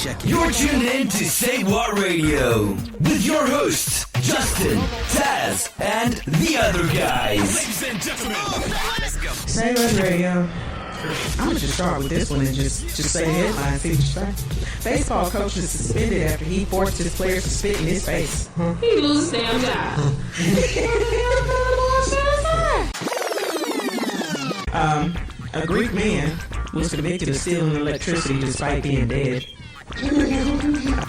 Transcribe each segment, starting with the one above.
Check it. You're tuned in to SayWHA Radio with your hosts, JustN, Taz, and the other guys. Ladies and gentlemen, let's go. SayWHA Radio. I'm gonna just start with this one and just say the headline, see what you say. Baseball coach is suspended after he forced his players to spit in his face. He lose his damn job. A Greek man was convicted of stealing electricity despite being dead.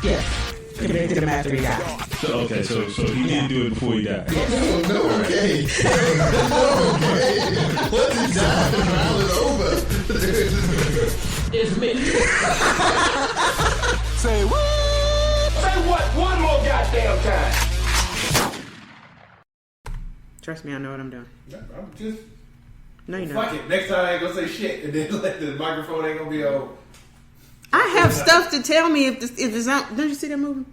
Yes, convicted him after he died. So he didn't do it before he died. Yes. No, okay. Once he died, the trial is over. It's me. Say what? Say what one more goddamn time. Trust me, I know what I'm doing. I'm just... No, you Fuck don't. it. Next time I ain't gonna say shit, and then like the microphone ain't gonna be on. I have stuff to tell me if it's on. Don't you see that movie? You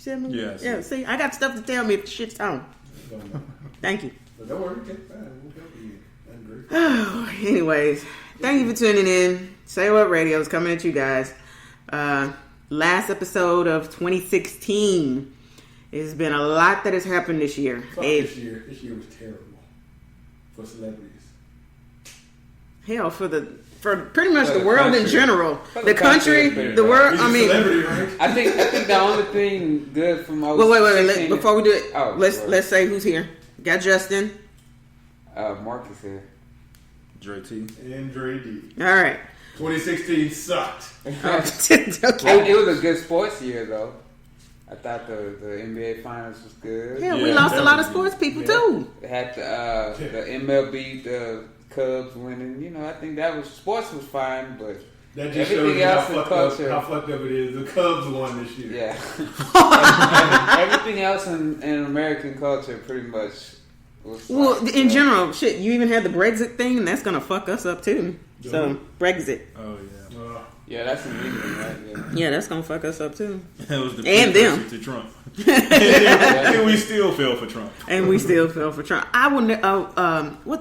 see that movie? Yes. Yeah. See, I got stuff to tell me if the shit's on. Thank you. But don't worry, okay, fine. We'll help you. That's great. Oh, anyways, thank you for tuning in. SayWHA Radio is coming at you guys. Last episode of 2016. There's been a lot that has happened this year. Fuck this year. This year was terrible for celebrities. Hell, for pretty much the world country. in general. For The country, the world. He's I a mean, celebrity, right? I think the only thing good from most. wait. Before we do it, Oh, let's sorry. let's say who's here. Got JustN. Marcus here. Dre T. And Dre D. All right. 2016 sucked. Okay. It was a good sports year though. I thought the NBA Finals was good. Yeah, we Yeah, lost a that lot of was sports people Yeah. too. It had the MLB, the Cubs winning. You know, I think that was sports was fine, but That just everything shows you else in how culture. fucked up it is. The Cubs won this year. Yeah. Everything else in American culture pretty much was. Well, fine. in general, shit, you even had the Brexit thing, and that's gonna fuck us up too. So Brexit, Oh yeah. Yeah, that's in England, right? Yeah. yeah, that's gonna fuck us up too. That was the And them. precursor to Trump. And we still fell for Trump. And we still fell for Trump. I wouldn't.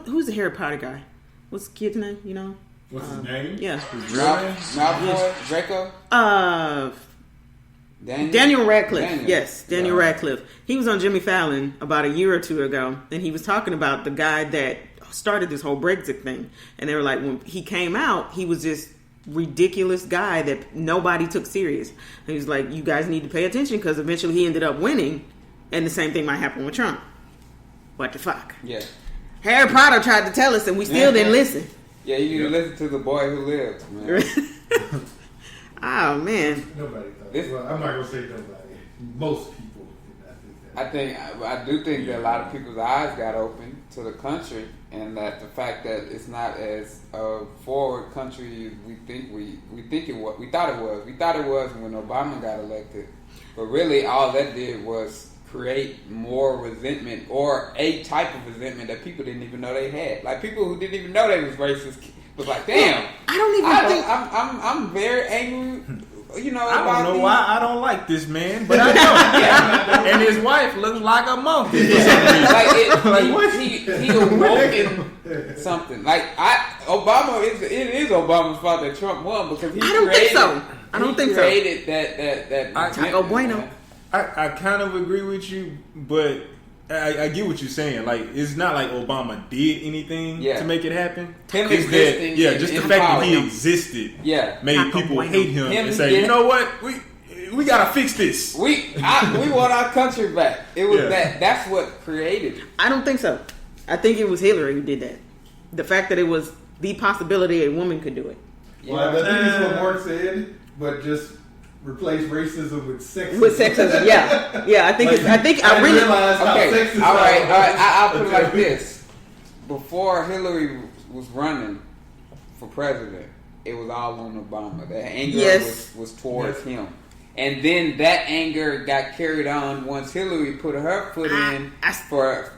Who's the Harry Potter guy? What's the kid's name? You know? What's his name? Yeah. Malfoy, Draco, Daniel Radcliffe. Daniel. Yes, Daniel Radcliffe. He was on Jimmy Fallon about a year or two ago, and he was talking about the guy that started this whole Brexit thing. And they were like, when he came out, he was this ridiculous guy that nobody took serious. And he was like, you guys need to pay attention because eventually he ended up winning, and the same thing might happen with Trump. What the fuck? Yeah. Harry Potter tried to tell us, and we still didn't listen. Yeah, you need to listen to the boy who lived, man. Oh man. Nobody thought. This- Well, I'm not gonna say nobody. Most people did not think that. I do think that a lot of people's eyes got open to the country, and that the fact that it's not as a forward country as we think it was. We thought it was. We thought it was when Obama got elected, but really all that did was create more resentment, or a type of resentment that people didn't even know they had. Like people who didn't even know they was racist was like, damn. I don't even think. I'm very angry. You know, I about don't know these- why I don't like this man, but I know. And his wife looks like a monkey. For some reason. Like he awoken something. Like Obama it is Obama's fault that Trump won because he I don't think so. I don't think so. created that Taco Bueno. man. I kind of agree with you, but I get what you're saying. Like, it's not like Obama did anything Yeah. to make it happen. Him It's existing that, just the in fact that he power. existed Yeah. made Taco people Bueno. hate him Him and say, getting- you know what, we gotta fix this. We want our country back. It was Yeah. that's what created it. I don't think so. I think it was Hillary who did that. The fact that it was the possibility a woman could do it. Well, I think it's what Mark said, but just replace racism with sexism. With sexism, yeah. I think Like, it's. I think I didn't really. realize how Okay, sexist all right. I was. I'll put it like this: before Hillary was running for president, it was all on Obama. The anger Yes. was towards him, and then that anger got carried on once Hillary put her foot in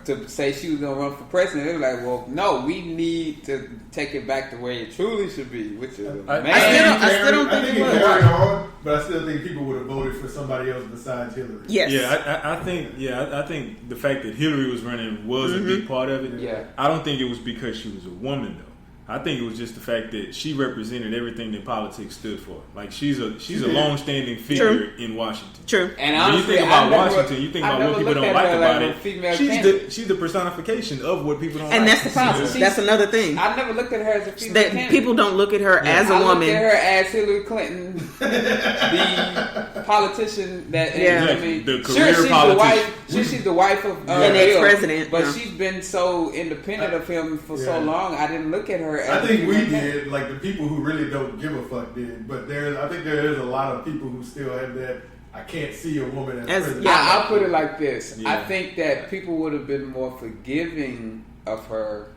to say she was gonna run for president. They were like, "Well, no, we need to take it back to where it truly should be, which is a man." I still don't think it it was. carried on, but I still think people would have voted for somebody else besides Hillary. Yes. Yeah, I think the fact that Hillary was running was a big part of it. Yeah. I don't think it was because she was a woman though. I think it was just the fact that she represented everything that politics stood for. Like she's a long-standing figure in Washington. True. And when honestly, you think about Washington, you think about what people don't like about it. She's the personification of what people don't like. And that's the problem. That's another thing. I never looked at her as a female candidate. People don't look at her as a woman. I looked at her as Hillary Clinton, the politician that I mean, the career politician. She's the wife of an ex-president, but she's been so independent of him for so long. I didn't look at her. I think we did, like the people who really don't give a fuck did, but I think there is a lot of people who still have that. I can't see a woman as president. I'll put it like this: I think that people would have been more forgiving of her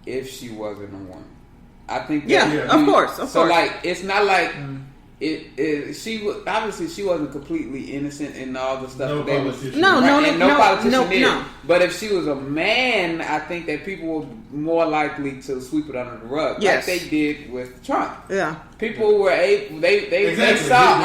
if she wasn't a woman. I think that of course. So like, it's not like. She was obviously she wasn't completely innocent in all the stuff. No politician. No politician did. But if she was a man, I think that people were more likely to sweep it under the rug, like they did with Trump. Yeah, people were able. They saw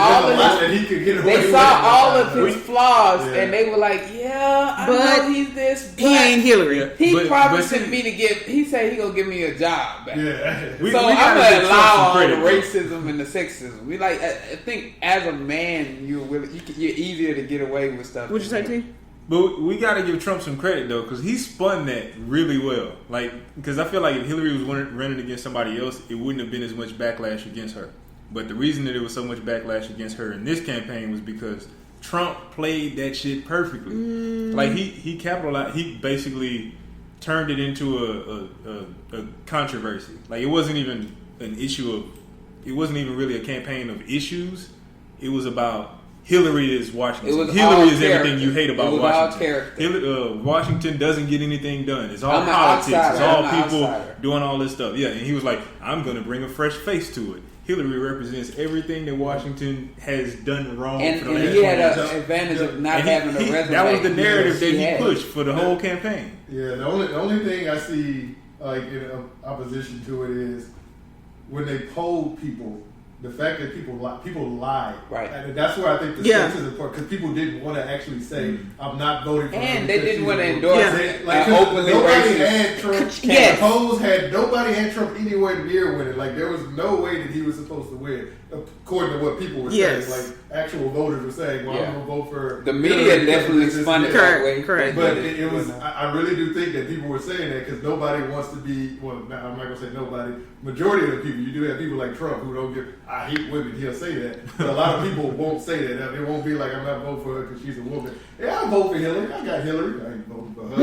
all of his flaws, and they were like, I know he's this, but he ain't Hillary. He promised me to give. He said he gonna give me a job back. Yeah. So I'm gonna allow all the racism and the sexism. I think as a man, you're easier to get away with stuff. What'd you say, T? But we got to give Trump some credit though, because he spun that really well. Like, because I feel like if Hillary was running against somebody else, it wouldn't have been as much backlash against her. But the reason that there was so much backlash against her in this campaign was because Trump played that shit perfectly. Like he capitalized. He basically turned it into a controversy. Like it wasn't even an issue of. It wasn't even really a campaign of issues. It was about Hillary is Washington. Hillary is everything you hate about Washington. Washington doesn't get anything done. It's all politics. It's all people doing all this stuff. Yeah, and he was like, I'm going to bring a fresh face to it. Hillary represents everything that Washington has done wrong for the last 20 years. And he had an advantage of not having a resume. That was the narrative that he pushed for the whole campaign. Yeah, the only thing I see like in opposition to it is when they polled people, the fact that people lie. Right. And that's where I think the sex is important, because people didn't want to actually say, I'm not voting for her. And they didn't want to endorse openly nobody had Trump. The polls nobody had Trump anywhere near winning. Like, there was no way that he was supposed to win, according to what people were saying. Like, actual voters were saying, well, I'm going to vote for... The media definitely spun it that way. Correct. But it was... I really do think that people were saying that because nobody wants to be... Well, I'm not going to say nobody. Majority of the people, you do have people like Trump who don't give... I hate women. He'll say that. But a lot of people won't say that. They won't be like, I'm not voting for her because she's a woman. Yeah, I'll vote for Hillary. I got Hillary. I ain't voting for her.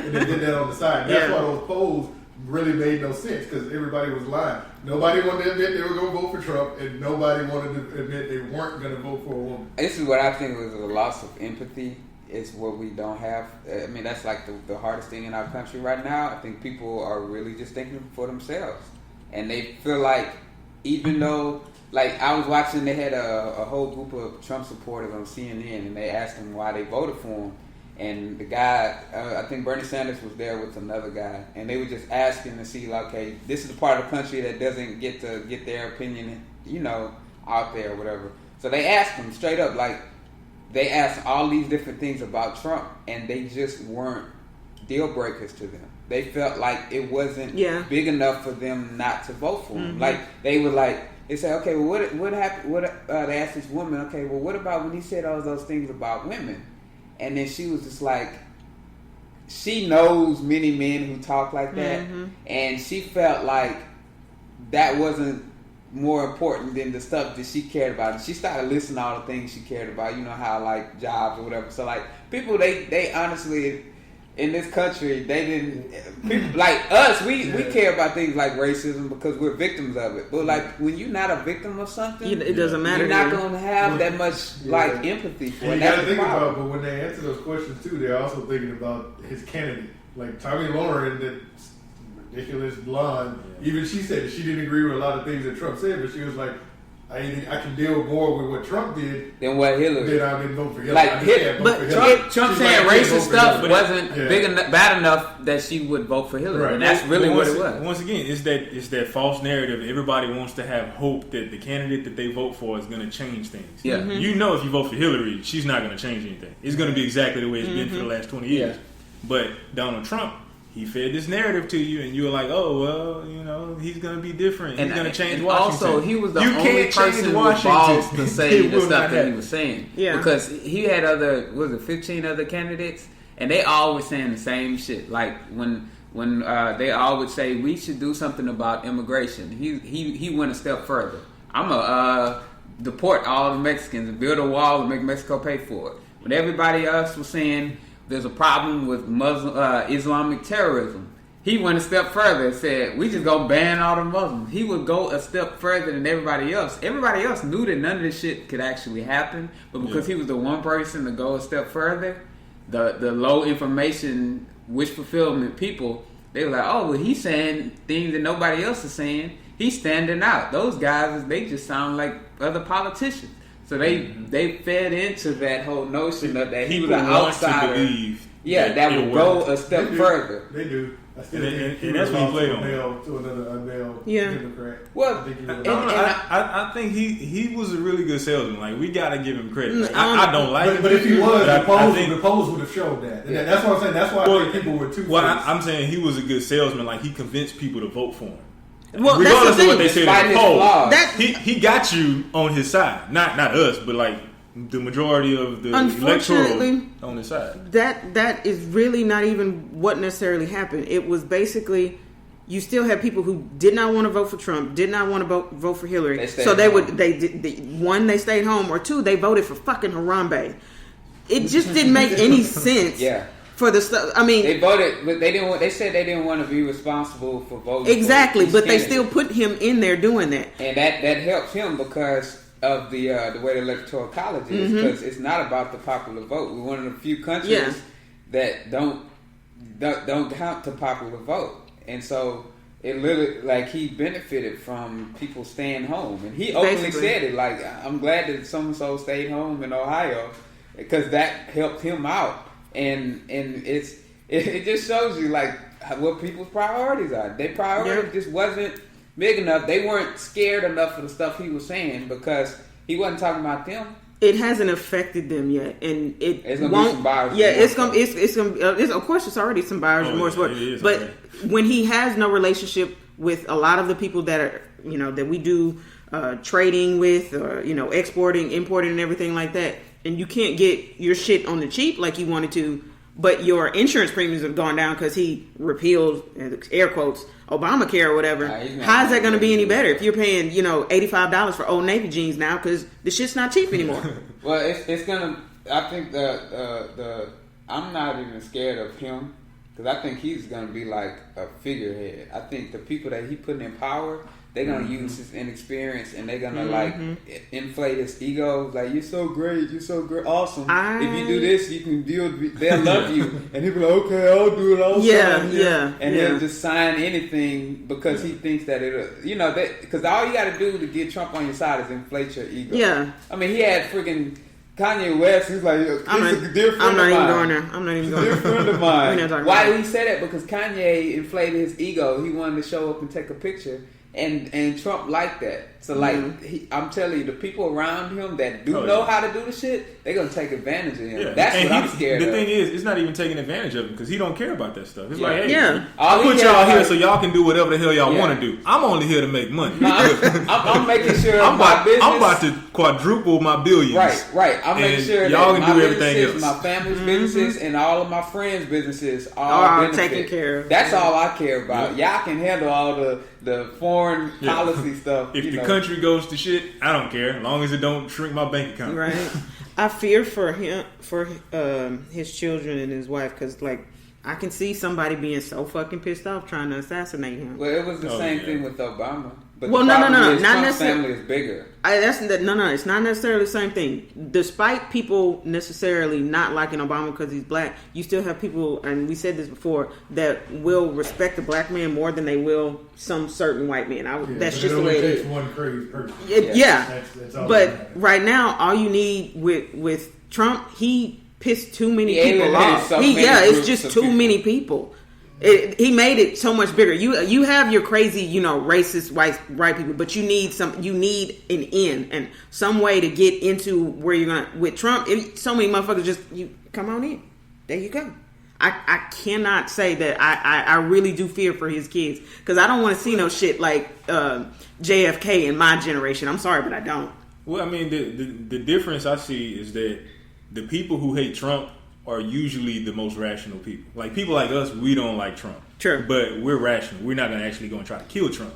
And they did that on the side. And that's why those polls really made no sense, because everybody was lying. Nobody wanted to admit they were going to vote for Trump, and nobody wanted to admit they weren't going to vote for a woman. This is what I think was a loss of empathy. It's what we don't have. I mean, that's like the hardest thing in our country right now. I think people are really just thinking for themselves. And they feel like, even though, like, I was watching, they had a whole group of Trump supporters on CNN, and they asked them why they voted for him. And the guy, I think Bernie Sanders was there with another guy, and they were just asking to see, like, okay, this is the part of the country that doesn't get to get their opinion, out there or whatever. So they asked him straight up, like, they asked all these different things about Trump, and they just weren't deal breakers to them. They felt like it wasn't big enough for them not to vote for him. Like, they were like, they said, okay, well, what happened? They asked this woman, okay, well, what about when he said all those things about women? And then she was just like, she knows many men who talk like that, and she felt like that wasn't more important than the stuff that she cared about. And she started listing all the things she cared about, how, like, jobs or whatever. So, like, people, they honestly, in this country, they didn't, people like us, we care about things like racism because we're victims of it. But, like, when you're not a victim of something, it doesn't matter. You're not going to have that much, like, empathy for it. You got to think about, but when they answer those questions, too, they're also thinking about his candidate. Like, Tommy Lauren, that ridiculous blonde, even she said that she didn't agree with a lot of things that Trump said, but she was like, I can deal more with what Trump did than what Hillary. Then I didn't vote for Hillary. Like, Trump saying racist stuff wasn't bad enough that she would vote for Hillary. Right. And that's really what it was. Once again, it's that false narrative. Everybody wants to have hope that the candidate that they vote for is going to change things. Yeah. If you vote for Hillary, she's not going to change anything. It's going to be exactly the way it's been for the last 20 years. Yeah. But Donald Trump, he fed this narrative to you, and you were like, "Oh well, you know, he's gonna be different. He's gonna change and Washington." Also, he was the you only can't person change with Washington balls to say It the will stuff not that he happen. was saying. Yeah. Because he had 15 other candidates, and they always saying the same shit. Like when they all would say we should do something about immigration, he went a step further. I'm a deport all the Mexicans and build a wall and make Mexico pay for it. When everybody else was saying there's a problem with Islamic terrorism, he went a step further and said we just gonna ban all the Muslims. He would go a step further than everybody else. Everybody else knew that none of this shit could actually happen, but because he was the one person to go a step further, the low information wish fulfillment people, they were like, oh, well, he's saying things that nobody else is saying. He's standing out. Those guys, they just sound like other politicians. So they fed into that whole notion of that he was an outsider. That would go a step further. They do. I still think and that's what he played on. To another Democrat. Well, I think he was a really good salesman. Like, we gotta give him credit. Like, I don't like him. But if he was, the I polls would have showed that. And that's what I'm saying. That's why I think people were too. Well, I'm saying he was a good salesman. Like, he convinced people to vote for him. Well, regardless that's the of what thing. they said in the poll, he got you on his side. Not us, but like the majority of the electoral on his side. That is really not even what necessarily happened. It was basically you still had people who did not want to vote for Trump, did not want to vote for Hillary. So they stayed home, or two, they voted for fucking Harambe. It just didn't make any sense. Yeah. For the stuff, I mean, they voted, but they didn't. They said they didn't want to be responsible for voting. Exactly, for but they candidate. still put him in there doing that, and that helps him because of the way the electoral college is. Because it's not about the popular vote. We're one of the few countries that don't count the popular vote, and so it literally like he benefited from people staying home, and he openly said it. Like, I'm glad that so and so stayed home in Ohio because that helped him out. And it just shows you like what people's priorities are. Their priority just wasn't big enough. They weren't scared enough of the stuff he was saying because he wasn't talking about them. It hasn't affected them yet, and it's gonna won't. Be some buyer's it's gonna. Of course, it's already some buyer's remorse. But when he has no relationship with a lot of the people that are that we do trading with, or exporting, importing, and everything like that. And you can't get your shit on the cheap like you wanted to, but your insurance premiums have gone down because he repealed, air quotes, Obamacare or whatever. How is that going to be any better if you're paying, $85 for Old Navy jeans now because the shit's not cheap anymore? Well, it's gonna. I think I'm not even scared of him because I think he's gonna be like a figurehead. I think the people that he putting in power, they're gonna use his inexperience and they're gonna like inflate his ego. Like, you're so great, awesome. If you do this, you can deal. They'll love you, and he'll be like, okay, I'll do it. I'll sign here. And he'll just sign anything because he thinks that it'll, because all you got to do to get Trump on your side is inflate your ego. Yeah, I mean, he had freaking Kanye West. He's like, I'm not even going there. I'm not even going there. Dear friend of mine. Why did he say that? Because Kanye inflated his ego. He wanted to show up and take a picture. And Trump liked that. So, like, I'm telling you, the people around him that know how to do the shit, they're going to take advantage of him. Yeah. That's what I'm scared of. The thing is, it's not even taking advantage of him because he don't care about that stuff. It's like, hey, I'll put y'all here so y'all can do whatever the hell y'all want to do. I'm only here to make money. I'm making sure I'm business... I'm about to quadruple my billions. Right. I'm making sure y'all that can my do everything else. My family's businesses and all of my friends' businesses are taken care of. That's all I care about. Y'all can handle all the foreign policy stuff. If the country goes to shit, I don't care, as long as it don't shrink my bank account. Right. I fear for him, for his children and his wife, because like I can see somebody being so fucking pissed off trying to assassinate him. Well, it was the same thing with Obama. But no, not necessarily. Trump's family is bigger. It's not necessarily the same thing. Despite people necessarily not liking Obama because he's black, you still have people, and we said this before, that will respect the black man more than they will some certain white men. That's just the way it is. One crazy person. That's but right now, all you need with Trump, he pissed too many people off. It's just too many people. He made it so much bigger. You have your crazy, racist white people, but you need an in and some way to get into where you're gonna. With Trump, so many motherfuckers you come on in. There you go. I cannot say that I really do fear for his kids, because I don't want to see no shit like JFK in my generation. I'm sorry, but I don't. Well, I mean, the difference I see is that the people who hate Trump are usually the most rational people. Like, people like us, we don't like Trump. Sure. But we're rational. We're not going to actually go and try to kill Trump.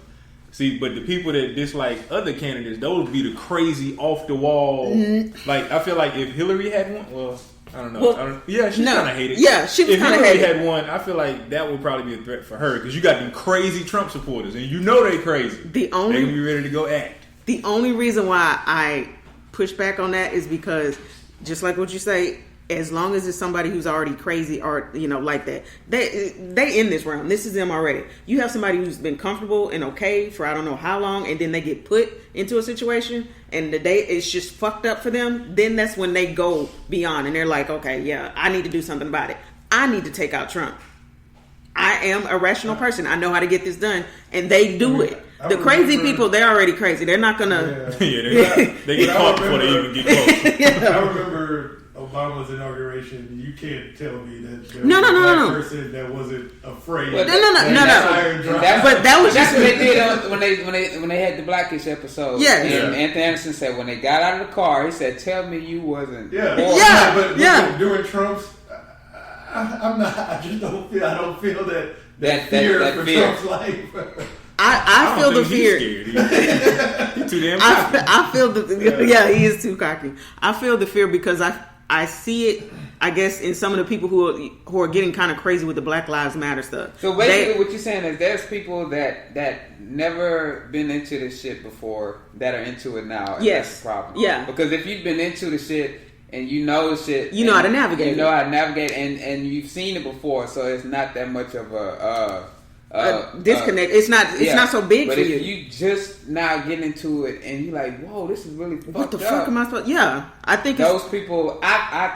See, but the people that dislike other candidates, those would be the crazy, off-the-wall. Mm-hmm. Like, I feel like if Hillary had one, well, I don't know. Well, yeah, she kind of hated. Yeah, she was kind of hated. If Hillary had one, I feel like that would probably be a threat for her, because you got them crazy Trump supporters, and you know they crazy. They're going to be ready to go act. The only reason why I push back on that is because, just like what you say, as long as it's somebody who's already crazy or, like that, they in this realm. This is them already. You have somebody who's been comfortable and okay for I don't know how long, and then they get put into a situation and the day it's just fucked up for them, then that's when they go beyond and they're like, okay, yeah, I need to do something about it. I need to take out Trump. I am a rational person. I know how to get this done, and they do it. The crazy people, they're already crazy. They're not gonna. Yeah, they get caught before they even get close. I remember Obama's inauguration. You can't tell me that there was a black person that wasn't afraid. No. But that was that's what they did when they had the Blackish episode. Yeah. And Anthony Anderson said when they got out of the car, he said, "Tell me you wasn't." Yeah. But during Trump's, I'm not. I just don't feel. I don't feel that fear for Trump's life. I feel the fear. He's too damn cocky. I feel the he is too cocky. I feel the fear because I see it, I guess, in some of the people who are getting kind of crazy with the Black Lives Matter stuff. So basically, what you're saying is there's people that never been into this shit before that are into it now. And yes, that's the problem. Yeah, because if you've been into the shit and you know the shit, you know how to navigate. You know how to navigate, and you've seen it before, so it's not that much of a disconnect. It's not so big but for you. But if you just now get into it and you're like, whoa, this is really fucked up. What the fuck am I supposed? Yeah, I think those people. I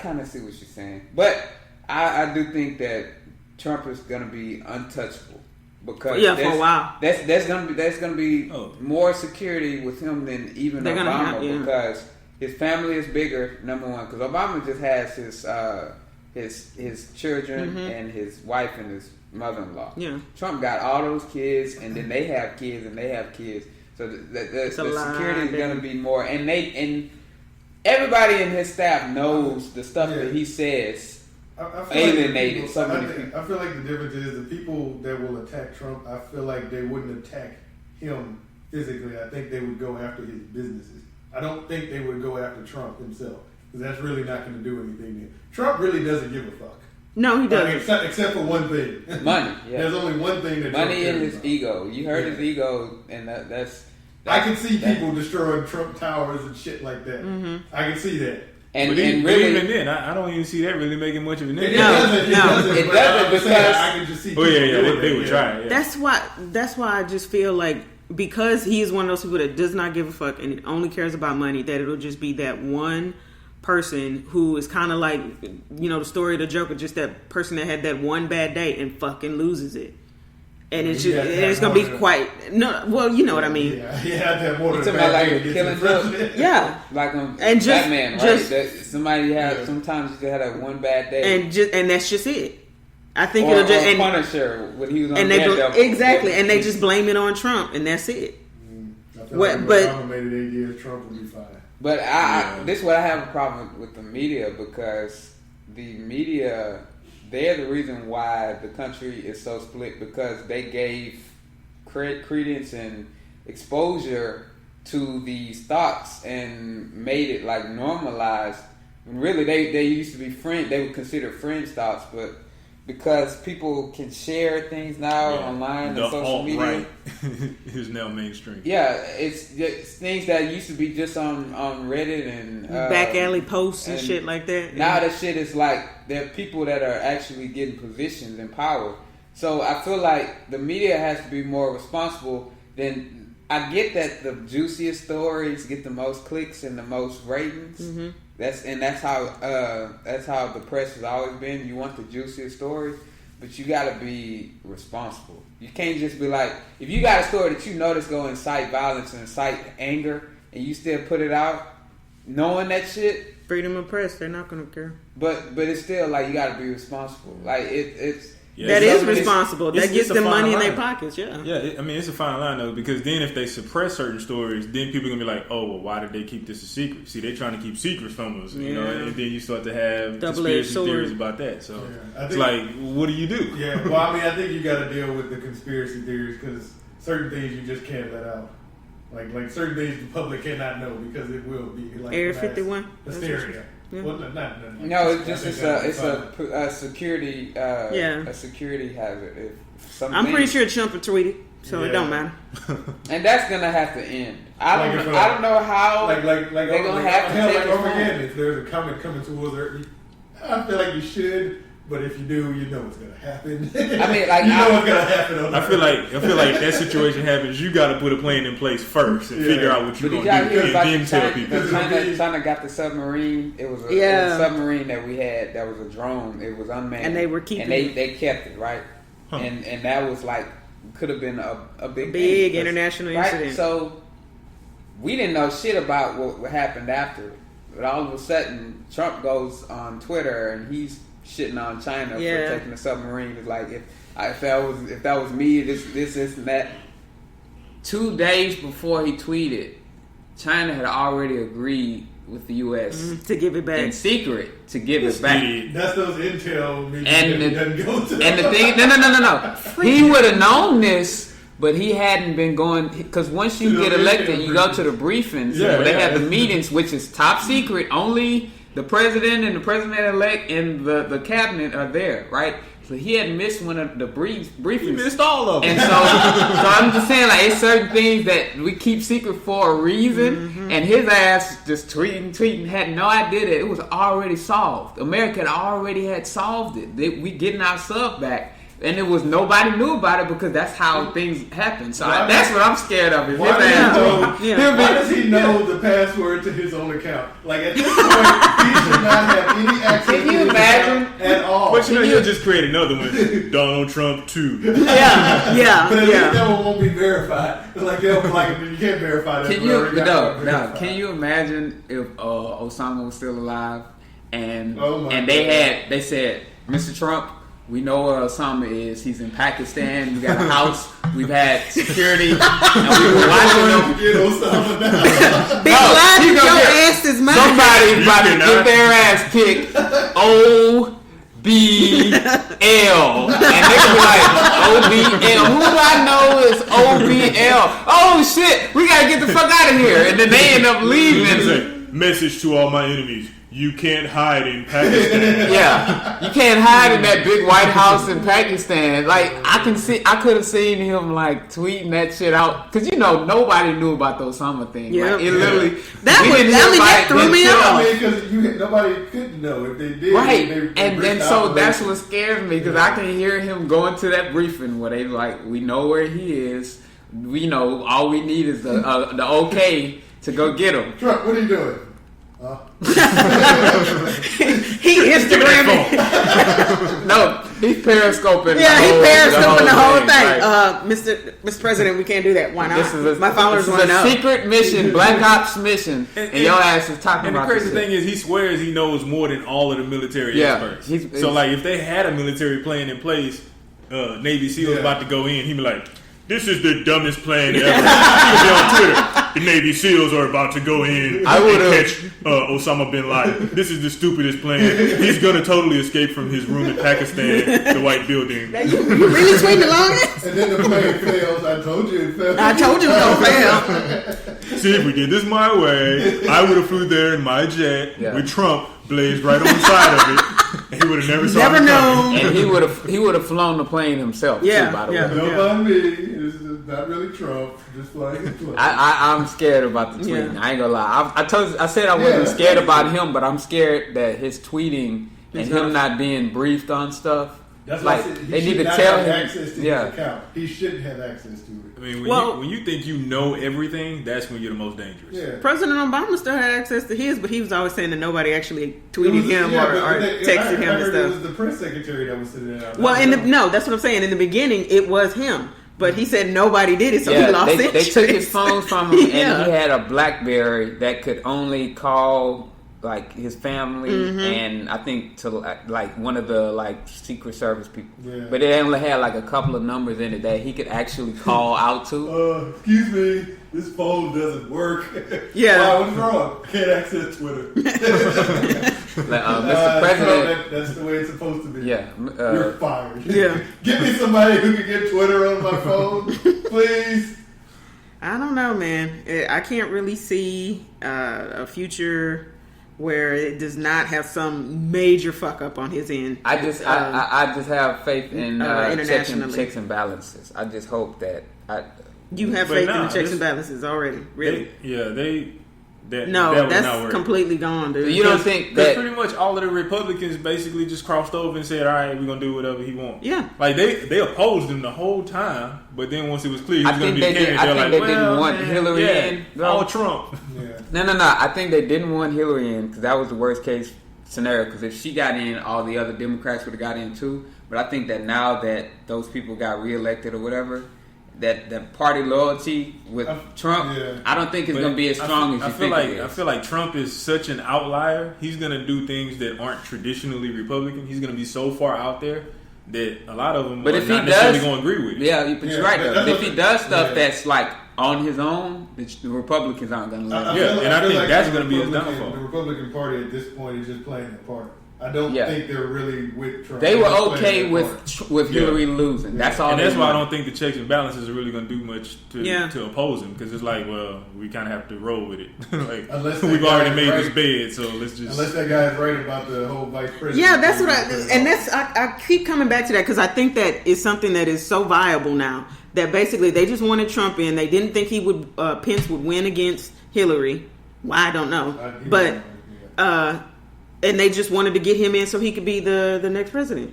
kind of see what you're saying, but I do think that Trump is gonna be untouchable because for a while. That's gonna be more security with him than even Obama because his family is bigger. Number one, because Obama just has his children and his wife and his mother-in-law. Yeah. Trump got all those kids, and then they have kids, and they have kids. So the security is going to be more, and everybody in his staff knows the stuff that he says alienated so many people. I feel like the difference is the people that will attack Trump. I feel like they wouldn't attack him physically. I think they would go after his businesses. I don't think they would go after Trump himself because that's really not going to do anything there. Trump really doesn't give a fuck. No, he doesn't. Except for one thing. Money. Yeah. There's only one thing that money and his ego. You heard his ego, and that's I can see people destroying Trump towers and shit like that. Mm-hmm. I can see that. And really, even then, I don't even see that really making much of an impact. It doesn't because I can just see. They would try. Yeah. That's why I just feel like because he is one of those people that does not give a fuck and it only cares about money, that it'll just be that one person who is kind of like, the story of the Joker, just that person that had that one bad day and fucking loses it. And it's gonna be quite you know what I mean. Yeah, he had that more than like killing joke. Yeah, like and just, Batman, right? Somebody sometimes you just had that one bad day, and that's just it. I think it'll just and Punisher when he was on exactly, and they just blame it on Trump, and that's it. I feel like if Obama made it 8 years, Trump would be fine. But this is what I have a problem with the media because the media. They're the reason why the country is so split because they gave credence and exposure to these thoughts and made it like normalized. And really, they used to be they were considered fringe thoughts, but because people can share things now online and social media, is now mainstream. Yeah, it's things that used to be just on Reddit and back alley posts and shit like that. Now that shit is like there are people that are actually getting positions and power. So I feel like the media has to be more responsible. Than I get that the juiciest stories get the most clicks and the most ratings. Mm-hmm. That's how the press has always been. You want the juiciest story, but you got to be responsible. You can't just be like, if you got a story that you know that's going to incite violence and incite anger, and you still put it out, knowing that shit. Freedom of press, they're not gonna care. But it's still like you got to be responsible. Like it's. Yeah, That is responsible. That gets a them fine money in line. their pockets. Yeah. Yeah, I mean, it's a fine line though, because then if they suppress certain stories, then people are gonna be like, "Oh, well, why did they keep this a secret?" See, they're trying to keep secrets from us, you know, and then you start to have Double-edged conspiracy sword. theories about that. So I it's think- like, what do you do? Yeah, well, I mean, I think you got to deal with the conspiracy theories because certain things you just can't let out. Like certain things the public cannot know because it will be like Area mass 51? hysteria. Yeah. Well, not No, it's I just think it's that's a security Yeah. a security hazard. If something, I'm pretty sure Trump will tweet it, so it Yeah. don't matter. and that's gonna have to end. I Like don't if, know, I don't know how like they're gonna have to hell, take like it Armageddon. home. If there's a comet coming towards Earth, I feel like you should, but if you do, you know what's gonna happen. I mean, like you know what's gonna happen. On I feel Earth. like if that situation happens, you got to put a plan in place first and Yeah. figure out what you're But did gonna y'all do, hear and about then tell China, people. China got the submarine. It was a submarine that we had that was a drone. It was unmanned, And they were keeping and it. they kept it right, Huh. and that was like could have been a big Big thing, international right? incident. So we didn't know shit about what happened after, but all of a sudden Trump goes on Twitter and he's shitting on China Yeah. for taking the submarine. It's like if that was me, this and that. 2 days before he tweeted, China had already agreed with the U.S. To give it back. in secret to give it back. That's those intel meetings And that the- doesn't go to. And the thing, no. He would have known this, but he hadn't been going, because once you To the get elected, briefing. you go to the briefings. Yeah, where they yeah. have the meetings, which is top secret. Only the president and the president-elect and the cabinet are there, right? So he had missed one of the briefings. You missed all of them. And so I'm just saying, like, it's certain things that we keep secret for a reason. And his ass just tweeting, had no idea that it was already solved. America had already had solved it. We getting our stuff back. And it was nobody knew about it because that's how things happen. So that's what I'm scared of. If his Why ass, why does he know the password to his own account? Like at this point, he should not have any access Can to you his imagine? account at all. But you know, he'll just create another one. Donald Trump 2. Yeah. But at least that one won't be verified. It's like they'll like you can't verify that. can we you already got it no? verified. Can you imagine if Osama was still alive and Oh my they said, Mr. Trump, we know where Osama is. He's in Pakistan. We got a house. We've had security, and we were watching him. Get Osama down. Big No, lie he to gonna your get- ass is mine. Somebody's about to cannot. get their ass kicked. OBL. And they be like, OBL. Who do I know is OBL? Oh shit, we gotta get the fuck out of here. And then they end up leaving. Message to all my enemies: you can't hide in Pakistan. Yeah, you can't hide in that big White House in Pakistan. Like I could have seen him like tweeting that shit out because nobody knew about the Osama thing. Yeah. Like, it literally that threw me off. I mean, because nobody could know if they did. Right, they and then risked so that's operation. what scares me because I can hear him going to that briefing where they like, we know where he is. We know all we need is the okay to go get him. Trump, what are you doing? He Instagramming. No, he's periscoping. Yeah, he periscoping the whole thing. Right. Mr. President, we can't do that. Why not? This is My followers want a to know. secret mission, Black Ops mission, and your ass is talking And the about crazy this thing shit. is, he swears he knows more than all of the military Yeah, experts. So, like, if they had a military plan in place, Navy SEALs about to go in, he'd be like, "This is the dumbest plan ever." He'll be on Twitter. The Navy SEAls are about to go in I and would've- catch Osama bin Laden. This is the stupidest plan. He's gonna totally escape from his room in Pakistan, the white building. You really tweeting along this? And then the plane fails. I told you it failed. I told you it was gonna fail. See, if we did this my way, I would have flew there in my jet Yeah. with Trump blazed right on the side of it, and he would have never saw Never it coming. known. And he would have flown the plane himself Yeah, too. By the yeah. way, Don't mind me. This is not really Trump. Just flying his plane. I'm scared about the tweeting. Yeah. I ain't gonna lie. I said I wasn't Yeah. scared about him, but I'm scared that his tweeting and He's him not- not being briefed on stuff. That's why I Like said he they need should to not tell have him. access to Yeah. his account. He shouldn't have access to it. I mean, when you think you know everything, that's when you're the most dangerous. Yeah. President Obama still had access to his, but he was always saying that nobody actually tweeted him Yeah, or but texted him I and heard stuff. It was the press secretary that was sitting there. Well, no, that's what I'm saying. In the beginning, it was him. But he said nobody did it, so he lost interest. They took his phones from him, and he had a BlackBerry that could only call like his family and I think to like one of the like Secret Service people. Yeah. But it only had like a couple of numbers in it that he could actually call out to. Excuse me, this phone doesn't work. Yeah. Wow, what's wrong? I can't access Twitter. Mr. President, that's the way it's supposed to be. Yeah. You're fired. Yeah. Give me somebody who can get Twitter on my phone, please. I don't know, man. I can't really see a future where it does not have some major fuck up on his end. I just have faith in checks and balances. I just hope that you have faith in the checks and balances already. Really? That's completely gone, dude. So you don't think that pretty much all of the Republicans basically just crossed over and said, "All right, we're gonna do whatever he wants." Yeah, like they opposed him the whole time, but then once it was clear he was gonna be a candidate, I think they didn't want Hillary in. All Trump. No. I think they didn't want Hillary in because that was the worst case scenario. Because if she got in, all the other Democrats would have got in too. But I think that now that those people got reelected or whatever, that the party loyalty with Trump, I don't think it's going to be as strong as you think it is. I feel like Trump is such an outlier. He's going to do things that aren't traditionally Republican. He's going to be so far out there that a lot of them are not necessarily going to agree with it. Yeah, but you're right, though. But if he does stuff that's like on his own, the Republicans aren't going to let him. I think that's going to be his downfall. The Republican Party at this point is just playing their part. I don't think they're really with Trump. They were okay with Hillary losing. Yeah. That's all. And that's why I don't think the checks and balances are really going to do much to oppose him, because it's like, well, we kind of have to roll with it. Like, we've already made this bed, so let's just. Unless that guy's right about the whole vice president. Yeah, that's what I keep coming back to that, because I think that is something that is so viable now, that basically they just wanted Trump in. They didn't think Pence would win against Hillary. Why, I don't know, but. And they just wanted to get him in so he could be the next president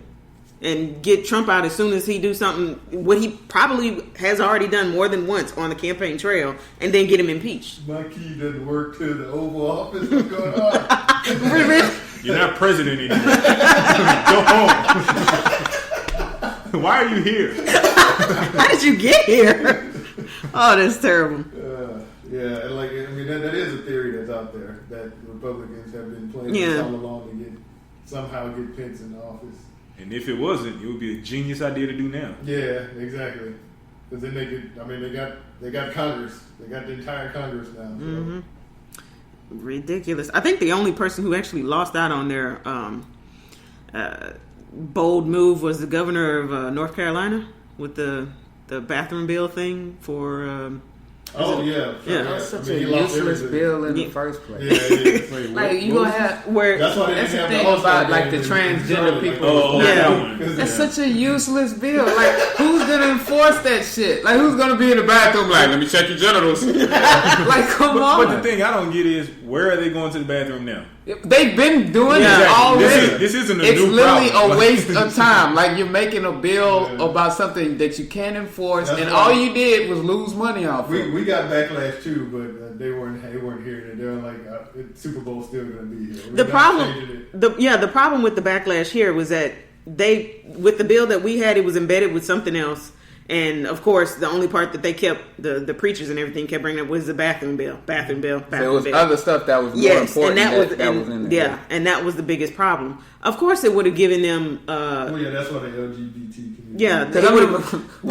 and get Trump out as soon as he do something, what he probably has already done more than once on the campaign trail, and then get him impeached. My key doesn't work to the Oval Office. What's going on? You're not president anymore. Go home. Why are you here? How did you get here? Oh, that's terrible. Yeah, and that is a theory that's out there that Republicans have been playing all along to somehow get Pence in the office. And if it wasn't, it would be a genius idea to do now. Yeah, exactly. Because then they could. I mean, they got Congress. They got the entire Congress now. So. Mm-hmm. Ridiculous. I think the only person who actually lost out on their bold move was the governor of North Carolina with the bathroom bill thing for. That's such a useless bill in the first place. Yeah. Like you gonna have that's the thing about like the transgender people. That's such a useless bill. Like who's gonna enforce that shit? Like who's gonna be in the bathroom? Like let me check your genitals. Like come on. But the thing I don't get is where are they going to the bathroom now? They've been doing it already. This isn't a it's new literally problem. a waste of time. Like you're making a bill about something that you can't enforce, and all you did was lose money off it. We got backlash too, but they weren't hearing it. They were like, Super Bowl's still going to be here. The problem with the backlash here was that with the bill that we had, it was embedded with something else. And of course, the only part that they kept, the preachers and everything kept bringing up was the bathroom bill. So it was other stuff that was more important. And was in there. And that was the biggest problem. Of course, it would have given them. That's why the LGBT community. Yeah, they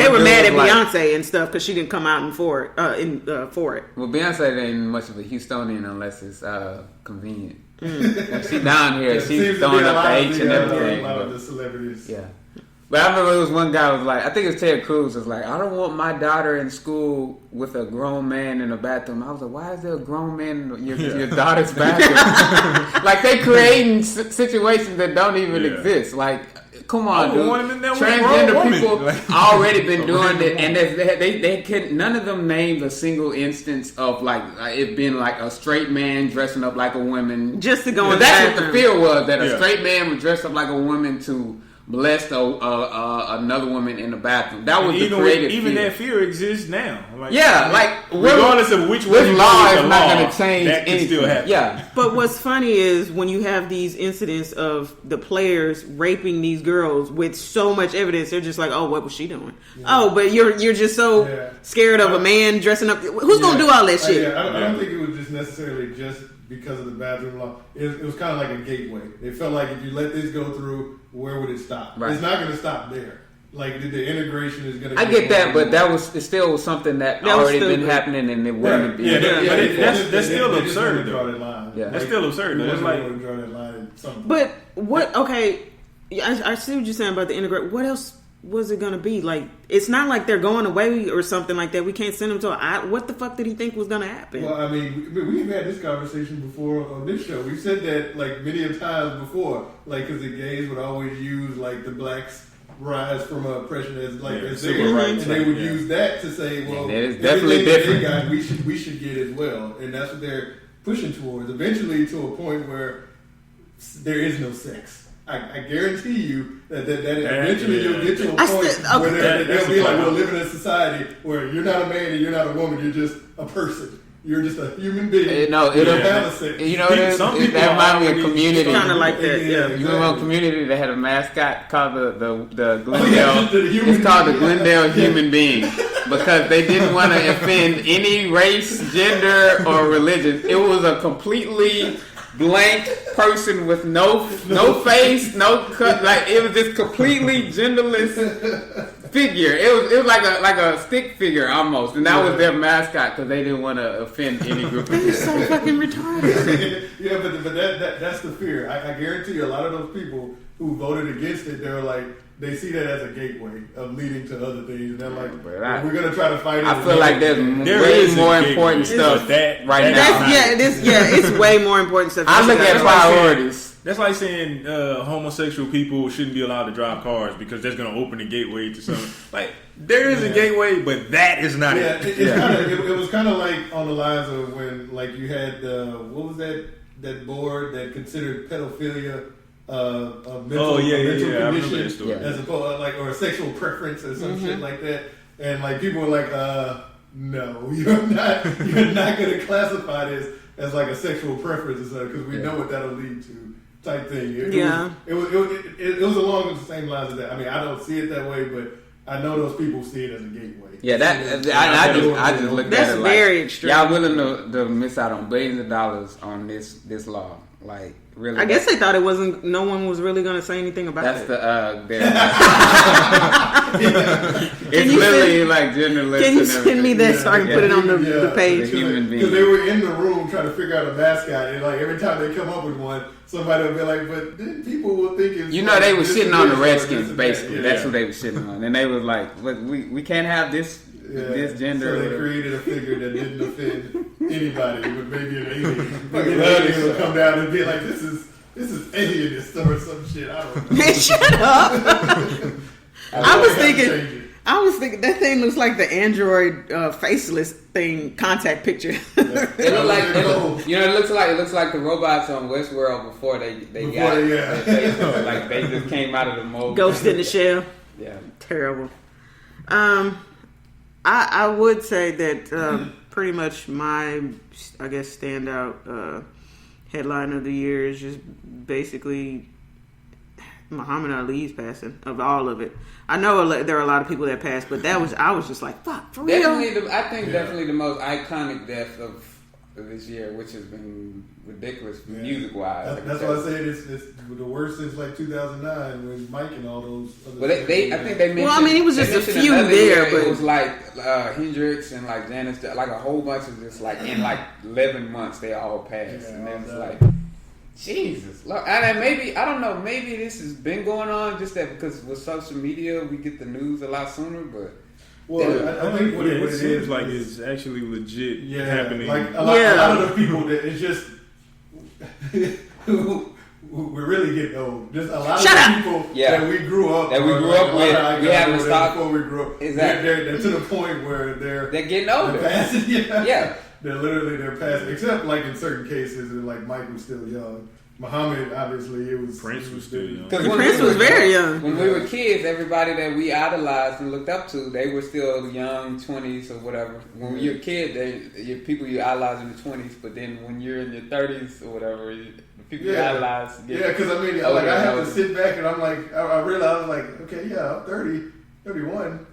were mad at Beyonce and stuff because she didn't come out for it. Well, Beyonce ain't much of a Houstonian unless it's convenient. When she's down here, she's throwing up the H and everything. A lot of the celebrities. Yeah. But I remember there was one guy was like, I think it was Ted Cruz, was like, I don't want my daughter in school with a grown man in the bathroom. I was like, why is there a grown man in your daughter's bathroom? Like they creating situations that don't even exist. Like, come on, dude. Transgender people already been doing it, and they couldn't. None of them named a single instance of like it being like a straight man dressing up like a woman just to go in the That's bathroom. what the fear was, that a straight man would dress up like a woman to molest another woman in the bathroom. That was the even creative even fear. that fear exists now. Like, Regardless of which way you law go with is the not law, going to change that can anything. still happen. Yeah. But what's funny is when you have these incidents of the players raping these girls with so much evidence, they're just like, "Oh, what was she doing?" Yeah. Oh, but you're just so scared of a man dressing up. Who's gonna do all that shit? I don't think it was just necessarily just because of the bathroom law. It was kind of like a gateway. They felt like if you let this go through, where would it stop? Right. It's not going to stop there. Like the integration is going to. I get that, but it still was something that already been happening, and it wouldn't be. That's still absurd. That's still absurd. It's like draw that line. But what? Okay, I see what you're saying about the integration. What else was it going to be? Like, it's not like they're going away or something like that. We can't send them to what the fuck did he think was going to happen? Well, I mean, we've had this conversation before on this show. We said that like many a times before, like because the gays would always use like the blacks rise from oppression as civil rights, and they would use that to say, well, it's definitely different. Guys, we should get as well, and that's what they're pushing towards. Eventually, to a point where there is no sex. I guarantee you that eventually you'll get to a point where they'll be like, we'll live in a society where you're not a man and you're not a woman, you're just a person. You're just a human being. That reminds me of Community. Kind of like that, yeah. You remember Community that had a mascot called the Glendale. It's called the Glendale Human Being because they didn't want to offend any race, gender, or religion. It was a completely blank person with no face, no cut. Like it was just completely genderless figure. It was like a stick figure almost, and that was their mascot because they didn't want to offend any group of people. They're so fucking retarded. Yeah, but that's the fear. I guarantee you, a lot of those people who voted against it, they see that as a gateway of leading to other things, and they're like, we're gonna try to fight it. I feel like there's way more important stuff right now. It's way more important stuff. I look at priorities. That's like saying homosexual people shouldn't be allowed to drive cars because that's going to open the gateway to something. Like, there is a gateway, but that is not it. It was kind of like on the lines of when, like, you had, what was that board that considered pedophilia a mental condition as opposed, like, or a sexual preference or some shit like that. And, like, people were like, no, you're not going to classify this as, like, a sexual preference or something because we know what that'll lead to. Type thing. It was along the same lines as that. I mean, I don't see it that way, but I know those people see it as a gateway. Yeah, I just look at it like that's very extreme. Y'all willing to miss out on billions of dollars on this law? Like, really? I guess they thought it wasn't. No one was really going to say anything about it. That's it's literally like genderless. Can you send me that so I can put it on the page? Because they were in the room trying to figure out a mascot, and like every time they come up with one, somebody will be like, "But then people will think it's." They were shitting on the Redskins, basically. That's what they were shitting on, and they was like, "We can't have this gender." So they created a figure that didn't offend anybody, but maybe an alien. Maybe an alien will come down and be like, "This is alienist or some shit." I don't know. Man, shut up. I was thinking that thing looks like the Android faceless thing contact picture. It looks like it looks like the robots on Westworld before they just came out of the mold. Ghost in the shell. Yeah, terrible. I would say that pretty much my standout headline of the year is just basically Muhammad Ali's passing of all of it. I know there are a lot of people that passed, but I was just like, fuck, for real? Definitely the most iconic death of this year, which has been ridiculous music-wise. That's why I said it's the worst since like 2009 when Mike and all those other But I think they mentioned... Well, I mean, it was just a few there, but... It was like Hendrix and like Janis, like a whole bunch of just like, in like 11 months, they all passed. And then it's like... Jesus, look, and maybe I don't know. Maybe this has been going on just that because with social media we get the news a lot sooner. But I think what it seems like it's actually legit happening. Like a lot of the people that it's just we're really getting old. Just a lot of the people that we grew up with. We haven't stopped before we grew up. Exactly. They're to the point where they're getting older. They're passing, They're passing, except like in certain cases, and like Mike was still young. Muhammad, obviously, it was Prince was still young. Prince was very young. When we were kids, everybody that we idolized and looked up to, they were still young, 20s or whatever. When you're a kid, you're people you idolize in the 20s, but then when you're in your 30s or whatever, the people you idolize get because I mean, like I have to sit back and I'm like, I realized, like, okay, yeah, I'm 30, 31.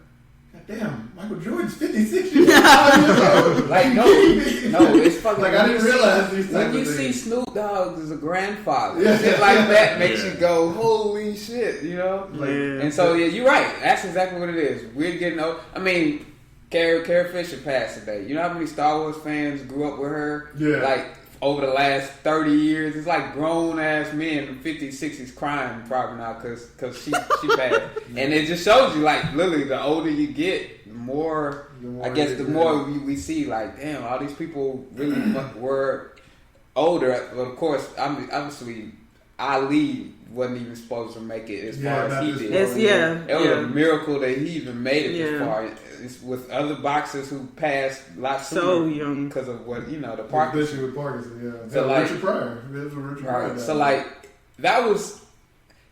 God damn, Michael Jordan's 56 years old. Like, no, it's fucking like I didn't realize these when type you of see things. Snoop Dogg as a grandfather, Yeah. shit like that makes you go, holy shit, you know? Like, And so, yeah, you're right. That's exactly what it is. We're getting old. I mean, Carrie Fisher passed today. You know how many Star Wars fans grew up with her? Yeah. Like, over the last 30 years, it's like grown-ass men in the 50s, 60s crying probably now because she passed. And it just shows you, like, literally, the older you get, the more the more we see, like, damn, all these people really were older. But, of course, obviously, Ali wasn't even supposed to make it as far as he did. It was a miracle that he even made it this far. It's with other boxers who passed a lot sooner So young because of what the Parkinson. Especially with Parkinson, yeah. So like Richard Pryor. That's what Richard Pryor died. So like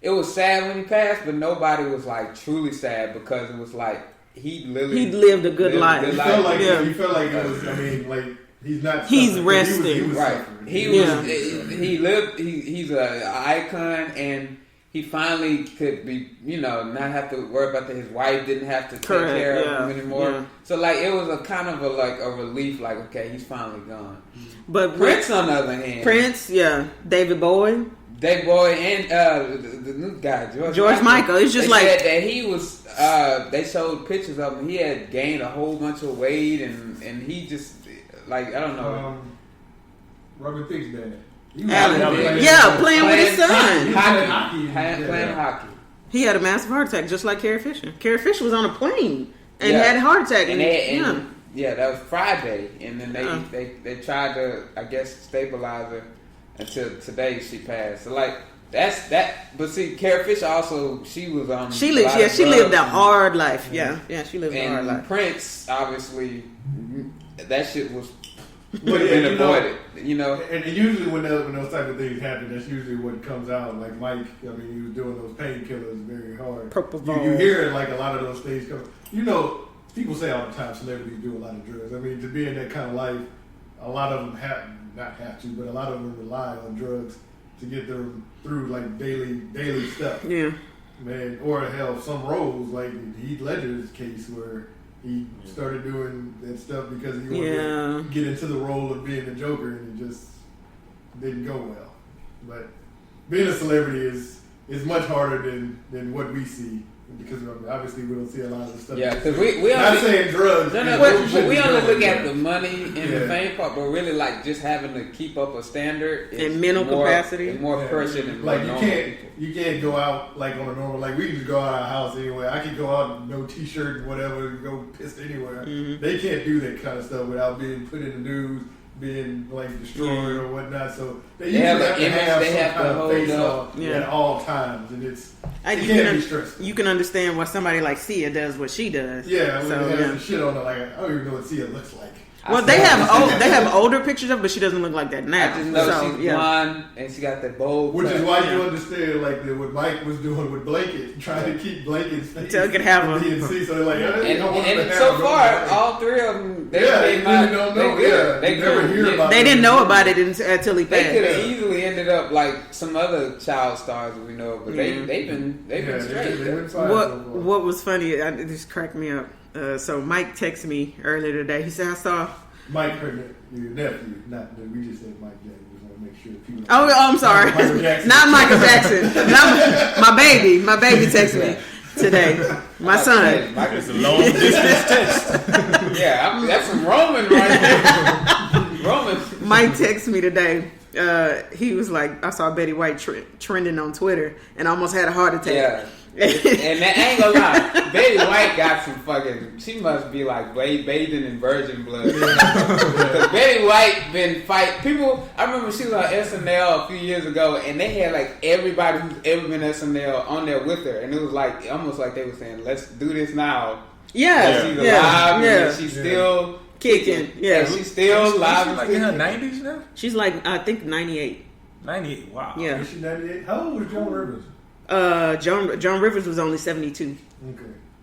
it was sad when he passed, but nobody was like truly sad because it was like he lived a good life. He felt like it was. I mean, like he's not. He's resting. He was right. suffering. He lived. He's an icon and. He finally could be, not have to worry about that. His wife didn't have to take care of him anymore. Yeah. So, like, it was a kind of a relief. Like, okay, he's finally gone. But Prince, on the other hand, David Bowie, and the new guy, George Michael. It's just they said that he was. They showed pictures of him. He had gained a whole bunch of weight, and he just like I don't know. Robert Thicke's dad. Playing with his son. Playing hockey. He had a massive heart attack, just like Carrie Fisher. Carrie Fisher was on a plane and had a heart attack. That was Friday, and then they tried to, I guess, stabilize her until today she passed. So like that's that. But see, Carrie Fisher also she was on. She lived a hard life. Yeah, she lived a hard life. Prince, obviously, that shit was. Would have been avoided, And usually when those type of things happen, that's usually what comes out. Like Mike, I mean, he was doing those painkillers very hard. You hear like a lot of those things come. People say all the time celebrities do a lot of drugs. I mean, to be in that kind of life, a lot of them but a lot of them rely on drugs to get them through like daily stuff. Yeah, man. Or hell, some roles like Heath Ledger's case where. He started doing that stuff because he wanted to get into the role of being the Joker, and it just didn't go well. But being a celebrity is much harder than what we see because obviously we don't see a lot of the stuff. Yeah, because we not saying drugs. But we only look at the money and the fame part, but really like just having to keep up a standard and mental capacity, and more pressure than like people. You can't go out like on a normal. Like we can just go out of our house anyway. I can go out no t-shirt and whatever, and go pissed anywhere. Mm-hmm. They can't do that kind of stuff without being put in the news, being like destroyed or whatnot. So they usually have to have some kind of face off at all times, and it can't be stressful. You can understand why somebody like Sia does what she does. Yeah, when they have the shit on her, like I don't even know what Sia looks like. Well, they have older pictures of her, but she doesn't look like that now. I just know she's blonde and she got that bold. Which is why you understand like what Mike was doing with Blanket, trying to keep Blanket's face. So it could have a DNC, so they're like, and so far, all three of them, they don't know. They never hear about it. They didn't know about it until he passed. They could have easily ended up like some other child stars that we know of, but they've been straight. What was funny? It just cracked me up. So Mike texted me earlier today. He said, I saw Mike, your nephew, we just said Mike Jackson. Just want to make sure people. I'm sorry. Not Michael Jackson. Not my baby. My baby texted me today. My son. It's a long distance text. Yeah, that's some Roman right there. Roman. Mike texted me today. He was like, I saw Betty White trending on Twitter and almost had a heart attack. Yeah. And that ain't gonna lie, Betty White got some fucking. She must be like bathing in virgin blood. Because Betty White been fight people. I remember she was on SNL a few years ago, and they had like everybody who's ever been SNL on there with her, and it was like almost like they were saying, "Let's do this now." Yeah, she's alive, and she's still kicking. Yeah, she's still alive. She's like in her 90s now. She's like I think 98. 98. Wow. Yeah. Is she 98? How old was Joan Rivers? John Rivers was only 72. Okay.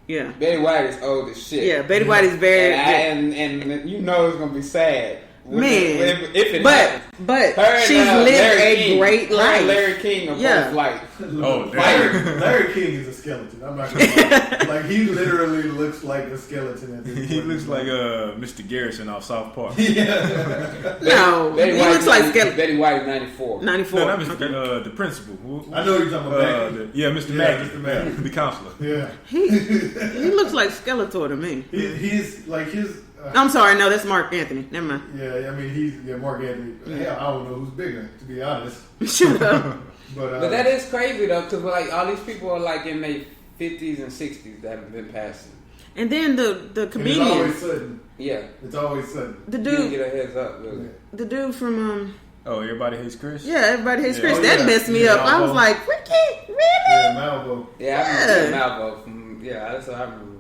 Yeah. Betty White is old as shit. Yeah, Betty White is very. And you know it's gonna be sad. Man, if it happens. but Her she's and, lived Larry a King, great her life. and Larry King are Yeah. both like, Oh, damn. Larry King is a skeleton. I'm not gonna lie. Like, he literally looks like a skeleton at this point. He looks like Mr. Garrison off South Park. Yeah. No, Betty he White looks like skeleton. Betty White is 94. 94. No, not Mr. The principal. I know you're talking about Mackey. Yeah, Mr. Yeah, Mackey. Mr. Mackey. The counselor. Yeah. He looks like Skeletor to me. He's like his. I'm sorry, no, that's Mark Anthony. Never mind. Yeah, I mean Mark Anthony. Hell, I don't know who's bigger, to be honest. Shut up. But that is crazy though, because like all these people are like in their 50s and 60s that have been passing. And then the and it's comedian. always sudden. Yeah, It's always sudden. The you didn't dude, get a heads up, really. the dude from Oh, everybody hates Chris? yeah, Everybody Hates Yeah. Chris. Oh, That yeah. messed me Yeah, up. I was Malvo. like, Ricky, really? Yeah, Malvo. Yeah, I Yeah. remember Malvo from that's what I remember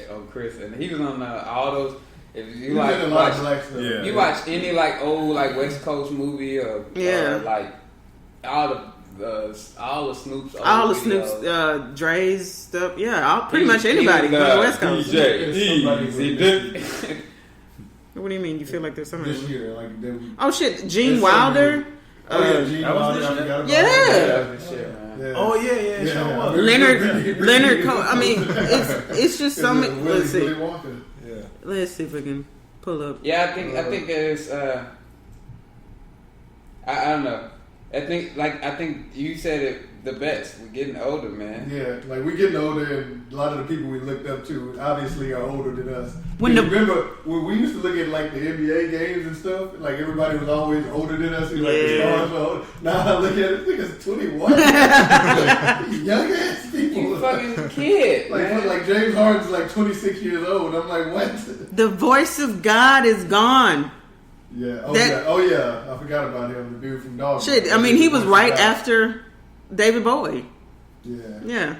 on Chris, and he was on all those. If you He's like in a lot of watch, black stuff. Yeah. you watch any like old like West Coast movie or like all the Snoop's old All the videos. Snoop's, Dre's stuff. Yeah, pretty He- much he anybody was, from the West Coast. DJ. What do you mean? You feel like there's something? This year, like they, Oh shit, Gene There's Wilder. oh yeah, Gene that was Wilder. this I year? forgot about Yeah. that. Shit, man. Yeah. Oh, yeah, sure was. Leonard Cohen. I mean, it's just so many. Willy Let's see. Wonka. Yeah. Let's see if we can pull up. Yeah, I think there's I don't know. I think you said it the best. We're getting older, man. Yeah, like we're getting older, and a lot of the people we looked up to obviously are older than us. When the- Remember when we used to look at like the NBA games and stuff, like everybody was always older than us. Like the Yeah. stars were older. Now I look at it, niggas 21, young ass people. You fucking kid, man. Like James Harden's like 26 years old. I'm like, what? The voice of God is gone. Yeah. That- Oh yeah. I forgot about him. The dude from Dog. Shit, I mean, he was right after David Bowie. Yeah. Yeah.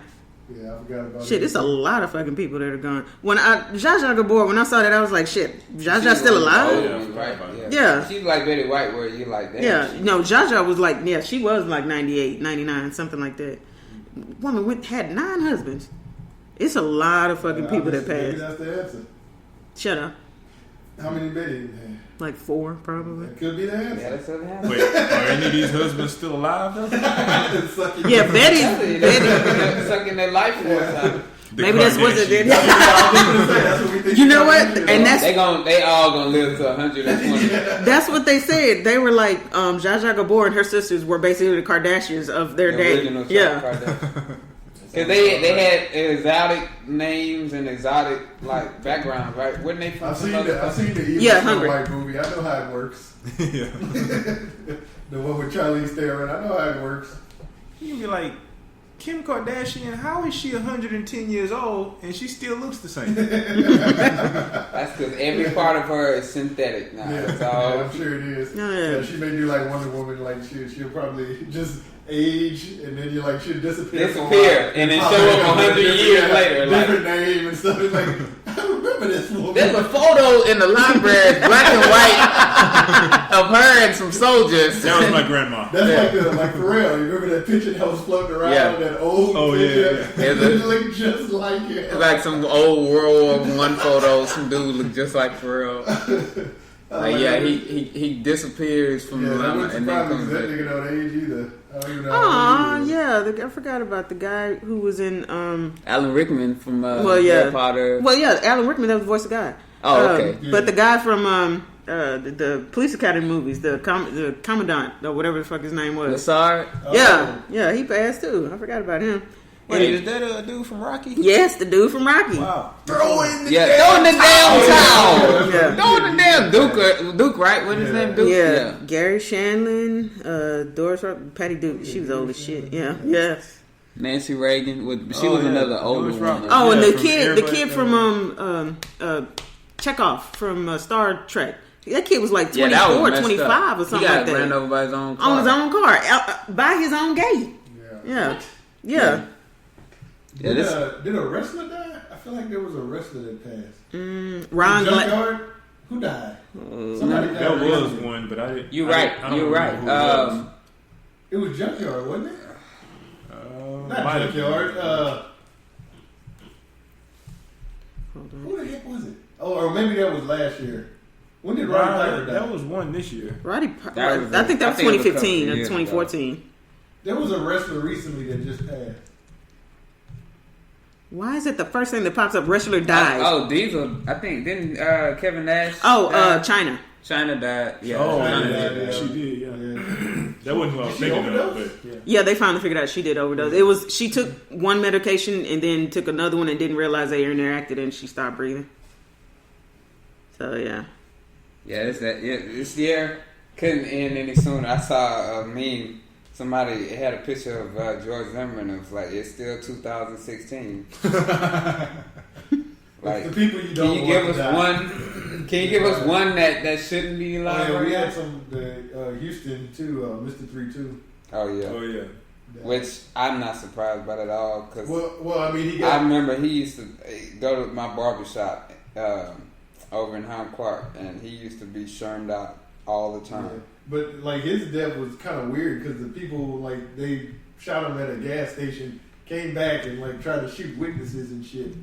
Yeah, I forgot about Shit, him. it's a lot of fucking people that are gone. When Zsa Zsa Gabor, when I saw that, I was like, shit, Zsa Zsa's still alive? Yeah, Right? Yeah. She's like Betty White, where you like that. Yeah, no, Zsa Zsa was like, yeah, she was like 98, 99, something like that. Woman had 9 husbands. It's a lot of fucking people that Maybe passed. that's the answer. Shut up. How many Betty? Like 4, probably. That could be the Yeah, answer. that's what happened. Wait, are any of these husbands still alive, though? Yeah, Betty. They're sucking their life force out. Maybe that's what it did. That's what we think. You know what? And that's They all gonna live to 120. That's what they said. They were like, Zsa Zsa Gabor and her sisters were basically the Kardashians of their The day. original Yeah. Because they had exotic names and exotic like backgrounds, right? Wouldn't they from I've some seen other the country? Evil Yeah, Snow Hungry. White movie. I know how it works. Yeah. The one with Charlize Theron. I know how it works. You can be like, Kim Kardashian, how is she 110 years old and she still looks the same? That's because every part of her is synthetic now. That's all. I'm sure it is. Yeah. She may do like Wonder Woman. Like she'll probably just age, and then she'll disappear. for a Disappear, while, and then pop show back up 100 different- years later, like- different name and stuff. It's like I remember this woman. There's a photo in the library, black and white, of her and some soldiers. That was my grandma. That's like Pharrell. You remember that picture that was floating around? Yeah. That old Oh, yeah, picture? yeah. It looked just like it. Like some old World War I photo, some dude looked just like Pharrell. Like, yeah, he disappears from Yeah, the that line wouldn't and surprise then me comes 'cause that back. nigga don't age either. I don't even know. Aw, how old he is. yeah. I forgot about the guy who was in. Alan Rickman from Well, yeah. Harry Potter. Well, yeah, Alan Rickman. That was the voice of God. Oh, okay. But the guy from the Police Academy movies, the Commandant or whatever the fuck his name was. Lassard. Yeah, he passed too. I forgot about him. Wait, is that a dude from Rocky? Yes, the dude from Rocky. Wow. Throw in the damn towel. Yeah. Throw in the damn Duke, right? What is his name? Duke. Yeah, Gary Shandling, Doris, Patty Duke. She was old as shit. Yeah. Nancy Reagan. She was another older Doris one. Rock. Oh, and Yeah, the from kid Everybody- from Chekhov from Star Trek. That kid was like Yeah, that was 24, messed 25 up. or something He got like that. ran over by his own car. On his own car, by his own gate. Yeah. Yeah, this, Did a wrestler die? I feel like there was a wrestler that passed. Ron Gla- Junkyard? Who died? Somebody died. That was recently. one, but I didn't. you're I right. don't You're remember right. who it was. It was Junkyard, wasn't it? Not might have Junkyard. been. Who the heck was it? Oh, or maybe that was last year. When did Roddy Piper die? That was one this year. Roddy Piper. was I think that was 2015 or years 2014. There was a wrestler recently that just passed. Why is it the first thing that pops up? Wrestler died. Diesel. I think didn't Kevin Nash? China. China died. Yeah. Oh, China yeah, died, yeah. she did. Yeah. That wasn't who I was Did she thinking of, overdose? but yeah. Yeah, they finally figured out she did overdose. It was she took one medication and then took another one and didn't realize they interacted and she stopped breathing. So yeah. Yeah, it's that. Yeah, this year couldn't end any sooner. I saw a meme. Somebody had a picture of George Zimmerman. It was like, it's still 2016. Like, The people you don't can you give want us to die. one? Can you give us one that shouldn't be Oh, alive? yeah, we right had now? some Houston too, Mr. 3-2. Oh yeah. Oh yeah. Which I'm not surprised about at all because Well, I mean, he I got. remember he used to go to my barbershop over in Highland Park, and he used to be shermed out all the time. Yeah. But like his death was kind of weird because the people like they shot him at a gas station, came back and like tried to shoot witnesses and shit.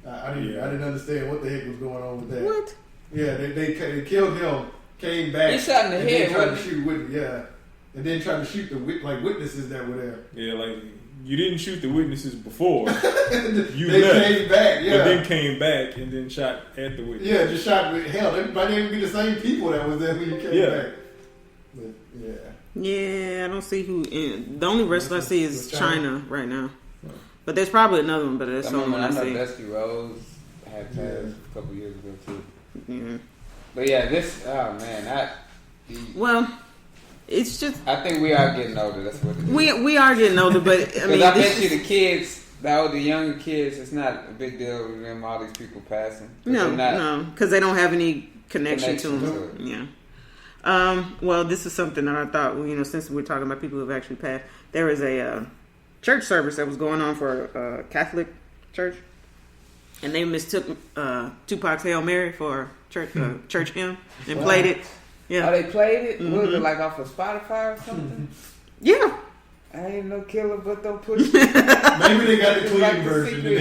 I didn't understand what the heck was going on with that. What? Yeah, they killed him, came back. He shot in the and head, then tried to wasn't shoot and then tried to shoot the witnesses that were there. Yeah, like you didn't shoot the witnesses before. You they left, came back, yeah. but then came back and then shot at the witness. Yeah, just shot with hell. They might even be the same people that was there when you came back. But yeah. Yeah, I don't see who. The only wrestler I see is China right now. But there's probably another one, but that's the only one I know see. Dusty Rhodes had passed a couple years ago too. Yeah. But yeah, Well, it's just I think we are getting older. That's what it is. we are getting older, but I mean, I this bet you is- the kids, the younger kids, it's not a big deal with them. All these people passing. no, because they don't have any connection to Connection them. to Yeah. Well, this is something that I thought, since we're talking about people who have actually passed, there was a church service that was going on for a Catholic church, and they mistook Tupac's Hail Mary for church hymn and played it. Yeah. Oh, they played it? Was it like off of Spotify or something? Yeah. I ain't no killer, but don't push me. Maybe they got the clean Like the version. secret.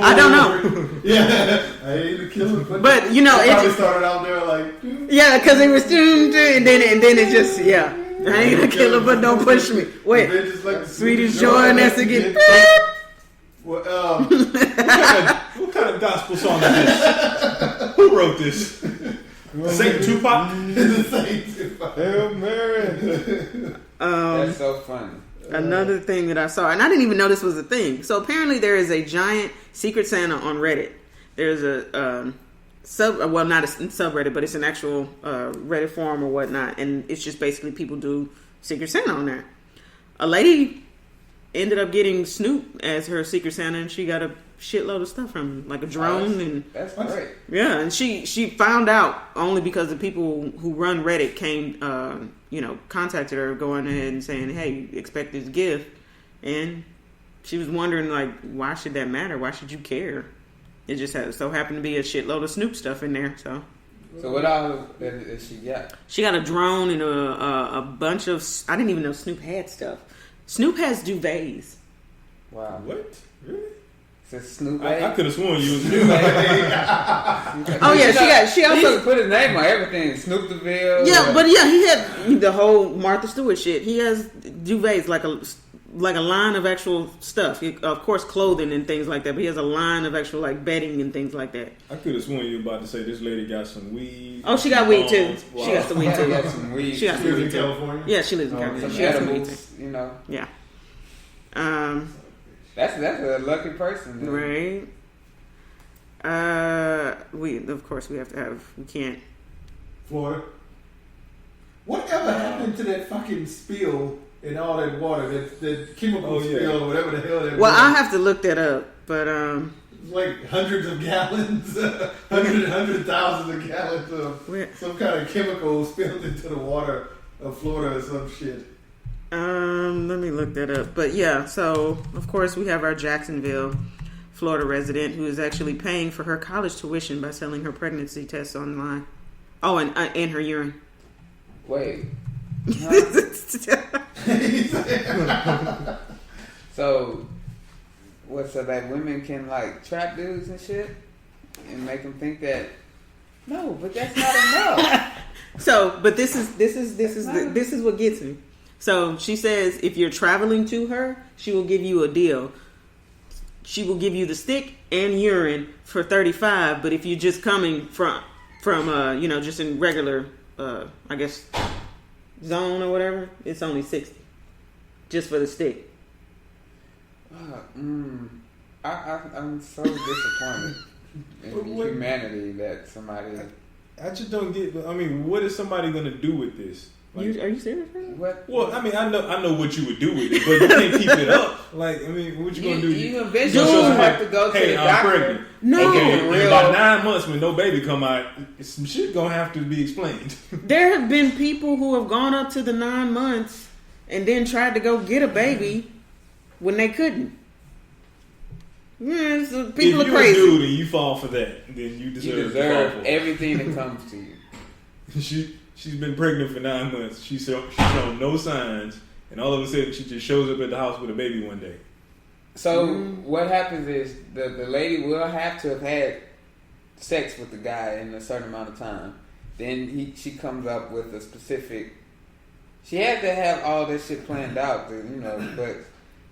I don't know. Yeah, I ain't the killer, But they it probably started out there like. yeah, because it was and then it just I ain't a killer, but don't push me. Wait, They just like the Sweetest Joy, and that's again. Well, What kind of gospel song is this? Who wrote this? Saint Tupac? Hail Mary. That's so funny. Another thing that I saw, and I didn't even know this was a thing. So apparently there is a giant Secret Santa on Reddit. There's a not a subreddit, but it's an actual Reddit forum or whatnot, and it's just basically people do Secret Santa on there. A lady ended up getting Snoop as her Secret Santa, and she got a shitload of stuff from him, like a drone That's great. yeah, and she found out only because the people who run Reddit came, contacted her, going ahead and saying, "Hey, expect this gift," and she was wondering, like, why should that matter? Why should you care? It just so happened to be a shitload of Snoop stuff in there. So what all did she got? she got a drone and a bunch of. I didn't even know Snoop had stuff. Snoop has duvets. Wow. What? Really? Is Snoop? I could have sworn you was new. Oh yeah, she He used also to put his name on everything. Snoop DeVille. yeah, but yeah, he had the whole Martha Stewart shit. He has duvets like a line of actual stuff. Of course, clothing and things like that. But he has a line of actual like bedding and things like that. I could have sworn you were about to say this lady got some weed. Oh, she got weed too. Wow. She got some weed He too. got some weed. She got She some lives in weed too. California. Yeah, she lives in California. Some She got some weed too. edibles, Yeah. That's a lucky person. Man. Right. We can't. Florida. Whatever happened to that fucking spill and all that water, that chemical spill or whatever the hell that Well, was? I'll have to look that up, but Like hundreds of gallons, hundred thousands of gallons of some kind of chemical spilled into the water of Florida or some shit. let me look that up. But yeah, so of course we have our Jacksonville, Florida resident who is actually paying for her college tuition by selling her pregnancy tests online. Oh, and her urine. Wait. So, so that women can like trap dudes and shit and make them think that no, but that's not enough. So, but this is what gets me. So she says if you're traveling to her, she will give you a deal. She will give you the stick and urine for $35, but if you're just coming from just in regular I guess zone or whatever, it's only $60 just for the stick. I'm so disappointed in humanity that somebody. I just don't get. I mean, what is somebody gonna do with this? Like, are you serious? What? Well, I mean, I know what you would do with it, but you can't keep it up. Like, I mean, what you gonna do? You eventually have to go to the doctor. Pregnant. No, okay, in about 9 months when no baby come out, some shit gonna have to be explained. There have been people who have gone up to the 9 months and then tried to go get a baby when they couldn't. Yeah, so people are crazy. If you're a dude and you fall for that, then you deserve to fall for everything that comes to you. She's been pregnant for 9 months. She's shown no signs, and all of a sudden she just shows up at the house with a baby one day. So what happens is the lady will have to have had sex with the guy in a certain amount of time. Then she comes up with a specific. She had to have all that shit planned out, but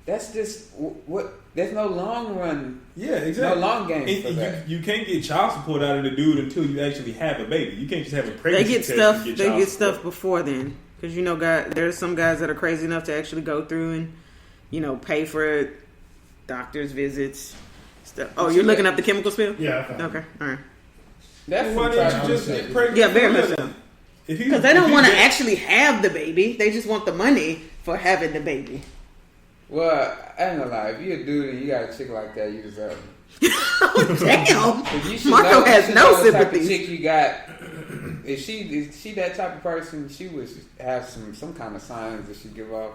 that's just what. There's no long run. Yeah, exactly. No long game for that. You can't get child support out of the dude until you actually have a baby. You can't just have a pregnancy They test get and get stuff before then, because there's some guys that are crazy enough to actually go through and pay for doctor's visits. Stuff. Oh, you're looking up the chemical spill? Yeah. Okay. All right. That's why didn't you just get pregnant? Yeah, very much so. Because they don't want to actually have the baby. They just want the money for having the baby. Well, I ain't gonna lie. If you're a dude and you got a chick like that, you deserve it. Damn. Marco has no sympathy. Chick you got. Is she that type of person? She would have some kind of signs that she give off.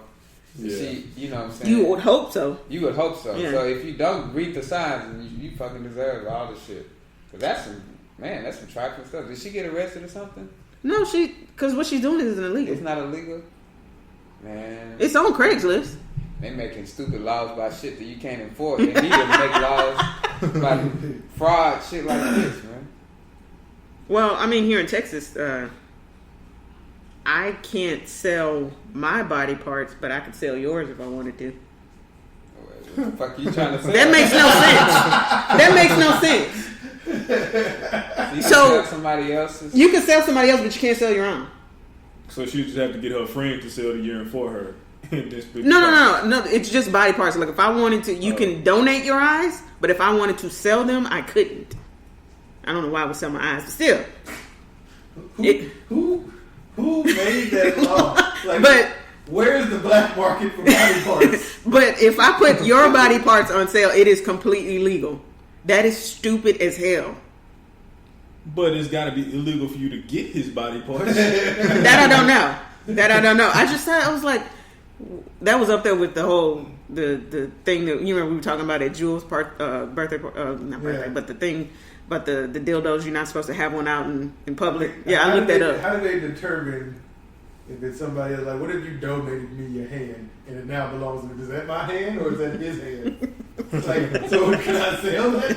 Yeah. She, you know what I'm saying? You would hope so. You would hope so. Yeah. So if you don't read the signs, you fucking deserve all this shit. Cause that's some trifling stuff. Did she get arrested or something? No, because what she's doing isn't illegal. It's not illegal. Man, It's on Craigslist. They making stupid laws about shit that you can't enforce. They need to make laws about fraud, shit like this, man. Well, I mean, here in Texas, I can't sell my body parts, but I could sell yours if I wanted to. What the fuck are you trying to say? That makes no sense. That makes no sense. You can sell somebody else's. You can sell somebody else, but you can't sell your own. So she would just have to get her friend to sell the urine for her. No. It's just body parts. Like if I wanted to, you can donate your eyes, but if I wanted to sell them, I couldn't. I don't know why I would sell my eyes, but still. Who made that law? But where's the black market for body parts? But if I put your body parts on sale, it is completely legal. That is stupid as hell. But it's got to be illegal for you to get his body parts. That I don't know. I just thought, I was like, that was up there with the whole the thing that you remember we were talking about at Jules' birthday, not birthday, but the thing. But the dildos, you're not supposed to have one out in public. Yeah, I looked that up. How do they determine if it's somebody else? Like, what if you donated me your hand and it now belongs to me? Is that my hand or is that his hand? Like, so can I sell that?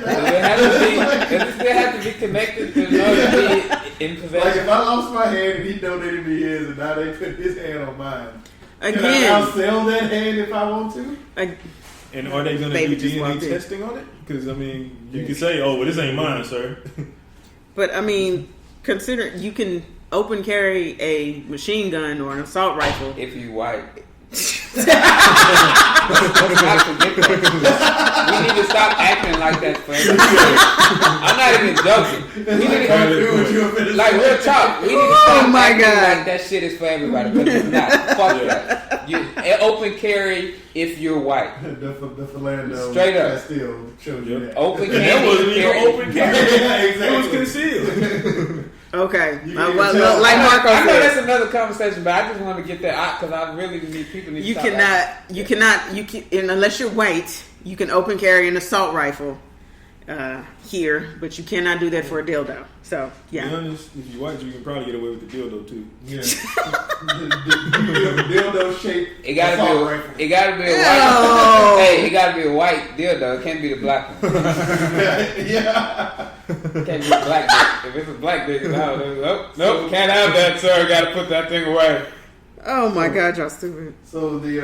Does it have to be connected to be in possession? Like, if I lost my hand and he donated me his and now they put his hand on mine, Again, can I now sell that hand if I want to? And are they going to do DNA testing on it? Because, I mean, you could say, oh, well, this ain't mine, sir. But, I mean, consider you can open carry a machine gun or an assault rifle. If you white. Let's not forget that. We need to stop acting like that for everybody. I'm not even joking. We need to, like, real talk. We need to stop acting like that shit is for everybody. Because it's not. Fuck that. You open carry if you're white. The Philando straight up still shows you that. Open carry. That wasn't even open carry. Yeah, exactly. It was concealed. Okay. Well, like Marco I know said, that's another conversation, but I just want to get that out because I really need people to. You cannot, and unless you're white, you can open carry an assault rifle. here, but you cannot do that for a dildo. So To yeah. be honest, if you watch, you can probably get away with the dildo too. Yeah. the dildo shape. It gotta be. It gotta be a white. Oh. Hey, it gotta be a white dildo. It can't be the black one. Yeah. It can't be a black dick. If it's a black dick, nope, can't have that, sir. Got to put that thing away. Oh my God, y'all stupid. So the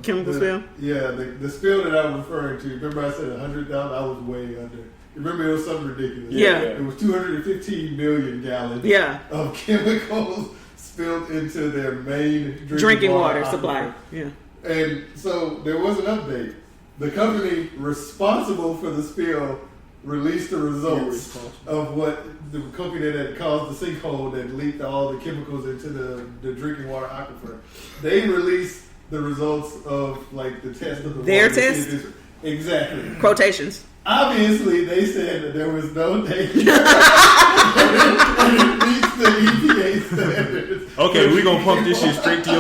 Chemical spill? Yeah, the spill that I was referring to. Remember I said 100,000? I was way under. Remember it was something ridiculous. Yeah. It was 215 million gallons. Yeah. Of chemicals spilled into their main Drinking water aquifer. supply. Yeah. And so there was an update. The company responsible for the spill released the results of what the company that caused the sinkhole that leaked all the chemicals into the drinking water aquifer. They released the results of like the test of the Their water. test? Exactly. Quotations. Obviously, they said that there was no danger. And it meets the EPA standards. Okay, we're gonna pump this shit straight to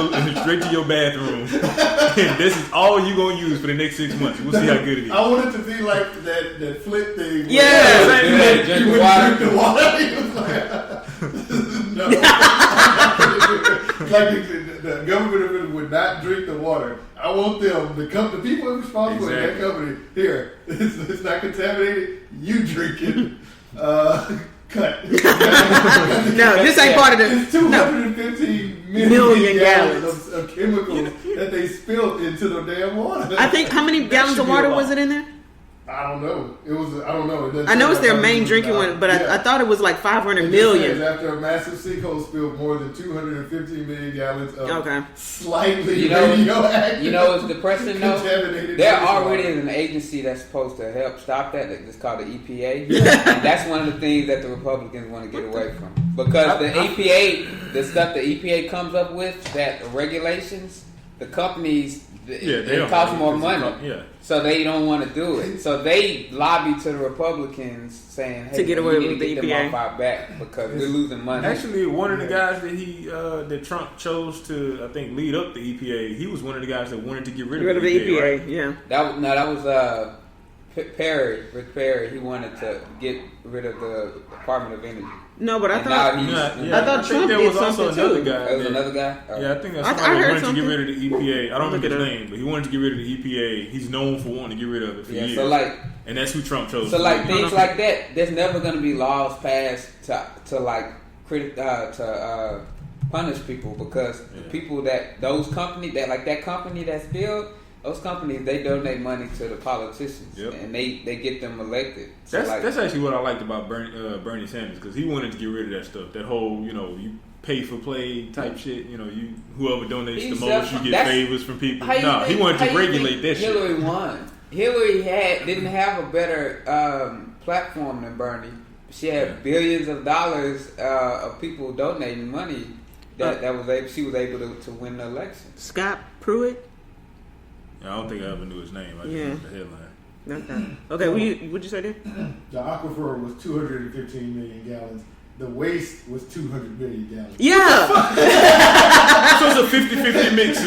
your bathroom. And this is all you gonna use for the next 6 months. We'll see how good it is. I want it to be like that flip thing. Yeah. Where Drink you the would water. drink the water. He was like, no. Like the government would not drink the water. I want them, the people responsible in that company, here, it's not contaminated, you drink it. Cut. No, this ain't part of the. It's 215 million gallons of chemicals that they spilled into the damn water. I think, how many gallons of water was it in there? I don't know. I don't know. It doesn't I know say it's their how main much drinking it's one, but I thought it was like 500 It million. says after a massive sinkhole spilled more than 215 million gallons of Okay. slightly radioactive. You know what's depressing though? Contaminated There drinking already water. is an agency that's supposed to help stop that. It's called the EPA, and that's one of the things that the Republicans want to get away from. Because the EPA, the stuff the EPA comes up with, that regulations, the companies, it costs more money. Yeah. So they don't want to do it. So they lobby to the Republicans saying, "Hey, To get away we need with to the get EPA. them off our back because we're losing money." Actually, one of the guys that Trump chose to, I think, lead up the EPA, he was one of the guys that wanted to get rid of the EPA. Right? Right? Yeah. That was Rick Perry. He wanted to get rid of the Department of Energy. No, but I And thought. now he's, I thought Trump there did was also something another too. guy. There was another guy. Oh. Yeah, I think that's I somebody heard wanted to get something. rid of the EPA. I don't Look remember it his up. name, but he wanted to get rid of the EPA. He's known for wanting to get rid of it for years. So like, and that's who Trump chose. so to like lead. things like that. There's never going to be laws passed to punish people because the people that those companies that company that's built. Those companies, they donate money to the politicians, and they get them elected. So That's actually what I liked about Bernie Sanders, because he wanted to get rid of that stuff. That whole, you pay for play type shit. You whoever donates the most, you get favors from people. No, he wanted to regulate that shit. Hillary won. Hillary didn't have a better platform than Bernie. She had billions of dollars of people donating money she was able to win the election. Scott Pruitt. I don't think I ever knew his name. I just knew the headline. Okay, what'd you say there? The aquifer was 215 million gallons. The waste was 200 million gallons. Yeah. So it's a 50-50 mix.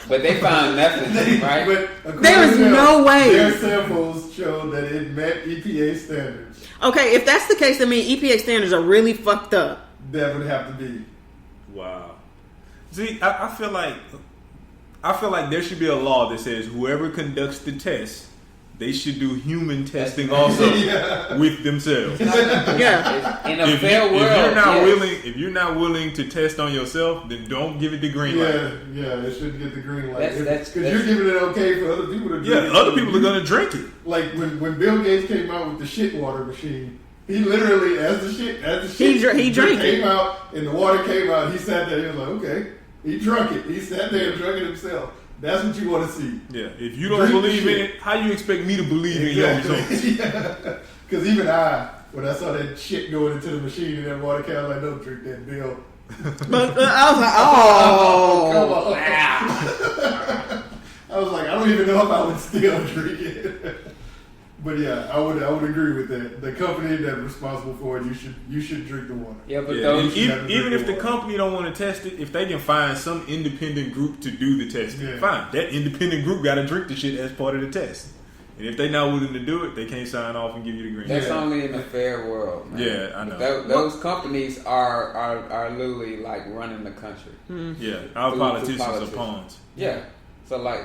But they found nothing, right? But There is no way. Their samples showed that it met EPA standards. Okay, if that's the case, I mean EPA standards are really fucked up. That would have to be. Wow. See, I feel like there should be a law that says whoever conducts the test, they should do human testing also with themselves. Yeah. In a fair world, if you're not willing to test on yourself, then don't give it the green light. Yeah, they shouldn't get the green light. That's you're giving it okay for other people to drink. Yeah, other people are gonna drink it. Like when Bill Gates came out with the shit water machine, he literally, as the shit he drank came it. out and the water came out, he sat there. He was like, okay, he drunk it. He sat there and drank it himself. That's what you want to see. Yeah, if you don't believe in it, how you expect me to believe in your results? Because even when I saw that shit going into the machine and that water can, I was like, don't drink that, Bill. But I was like, Come on. I was like, I don't even know if I would still drink it. But yeah, I would agree with that. The company that's responsible for it, you should drink the water. Yeah, but even if the company don't want to test it, if they can find some independent group to do the testing, fine. That independent group got to drink the shit as part of the test. And if they not willing to do it, they can't sign off and give you the green. That's only in a fair world, man. Yeah, I know. Those companies are literally like running the country. Yeah, our politicians are pawns. Yeah, so like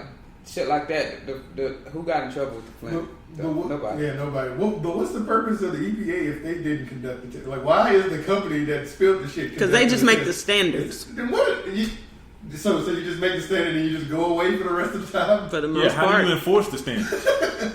shit like that. The who got in trouble with the Flint? Nobody. Yeah, nobody. But what's the purpose of the EPA if they didn't conduct the test? Like, why is the company that spilled the shit? Because they just make the standards. Then what? So you just make the standard and you just go away for the rest of the time? For the most part. How do you enforce the standards?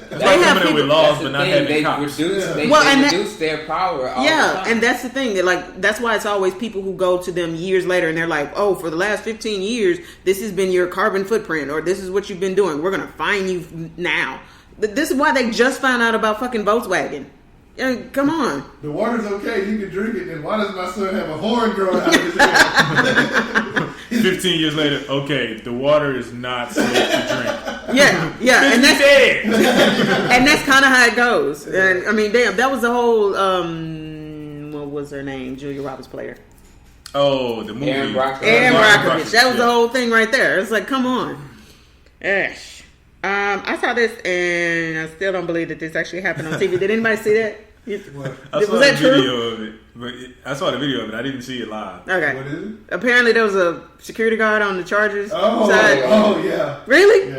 They have coming up with laws, but not having they cops. reduce their power. All the time. And that's the thing. Like, that's why it's always people who go to them years later and they're like, "Oh, for the last 15 years, this has been your carbon footprint, or this is what you've been doing. We're gonna fine you now." This is why they just found out about fucking Volkswagen. Come on. The water's okay. You can drink it. Then why does my son have a horn growing out of his head? 15 years later, okay, the water is not safe to drink. Yeah, and that's kind of how it goes. And I mean, damn, that was the whole. What was her name? Julia Roberts player. Oh, the movie. Aaron Brockovich. That was the whole thing right there. It's like, come on. I saw this and I still don't believe that this actually happened on TV. Did anybody see that? I saw the video of it, but I saw the video of it. I didn't see it live. Okay. What is it? Apparently there was a security guard on the Chargers side. Oh, yeah. Really?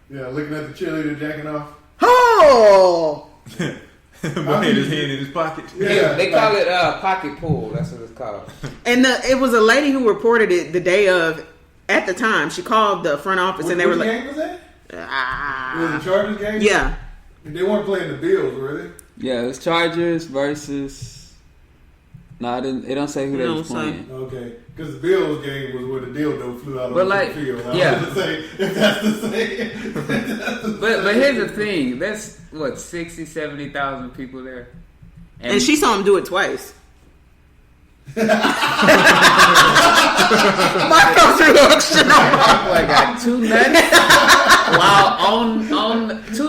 Yeah, looking at the cheerleader jacking off. Oh! Boy had his hand in his pocket. Yeah, they call it pocket pool. That's what it's called. And it was a lady who reported it the day of. At the time, she called the front office and they were like, "What game was that? Was it the Chargers game? Yeah. They weren't playing the Bills, were they? Yeah, it was Chargers versus. No, it don't say who they was playing. Okay, because the Bills game was where the dildo flew out But of like, the field. yeah. I was gonna say, if that's the same. But here's the thing. That's what 60, 70,000 people there, and she saw him do it twice. Marco threw a shit on Marco. I got two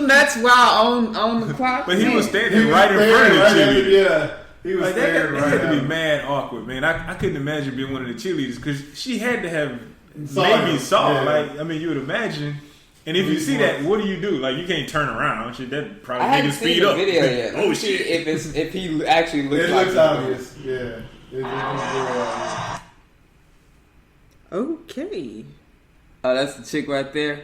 nuts while on the clock. But he was standing right in front of the cheerleader. Yeah, he was Like, standing that right had to be out. mad awkward, man. I couldn't imagine being one of the cheerleaders because she had to have Saw maybe him. saw. Yeah. Like, I mean, you would imagine. And if you see that, what do you do? Like, you can't turn around. Shit, that probably I make haven't his seen speed the up. video yet. Let Oh me see shit! if he actually looks It like looks obvious. Yeah. It looks Okay. Oh, that's the chick right there.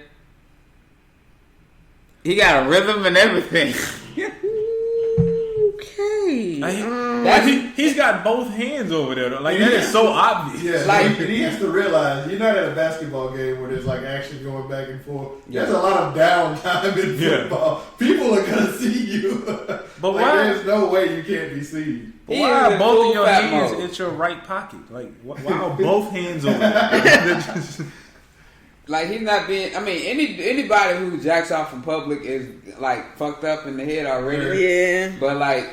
He got a rhythm and everything. Okay. He's got both hands over there. Though. Like, that is so obvious. Yeah, Like- and he has to realize you're not at a basketball game where there's like action going back and forth. Yeah. There's a lot of downtime in football. People are gonna see you. But like, why- there's no way you can't be seen. But He why is are in both full of your fat hands mode. at your right pocket? Like, why are both hands over there? Like he's not being. I mean, anybody who jacks off in public is like fucked up in the head already. Yeah. But like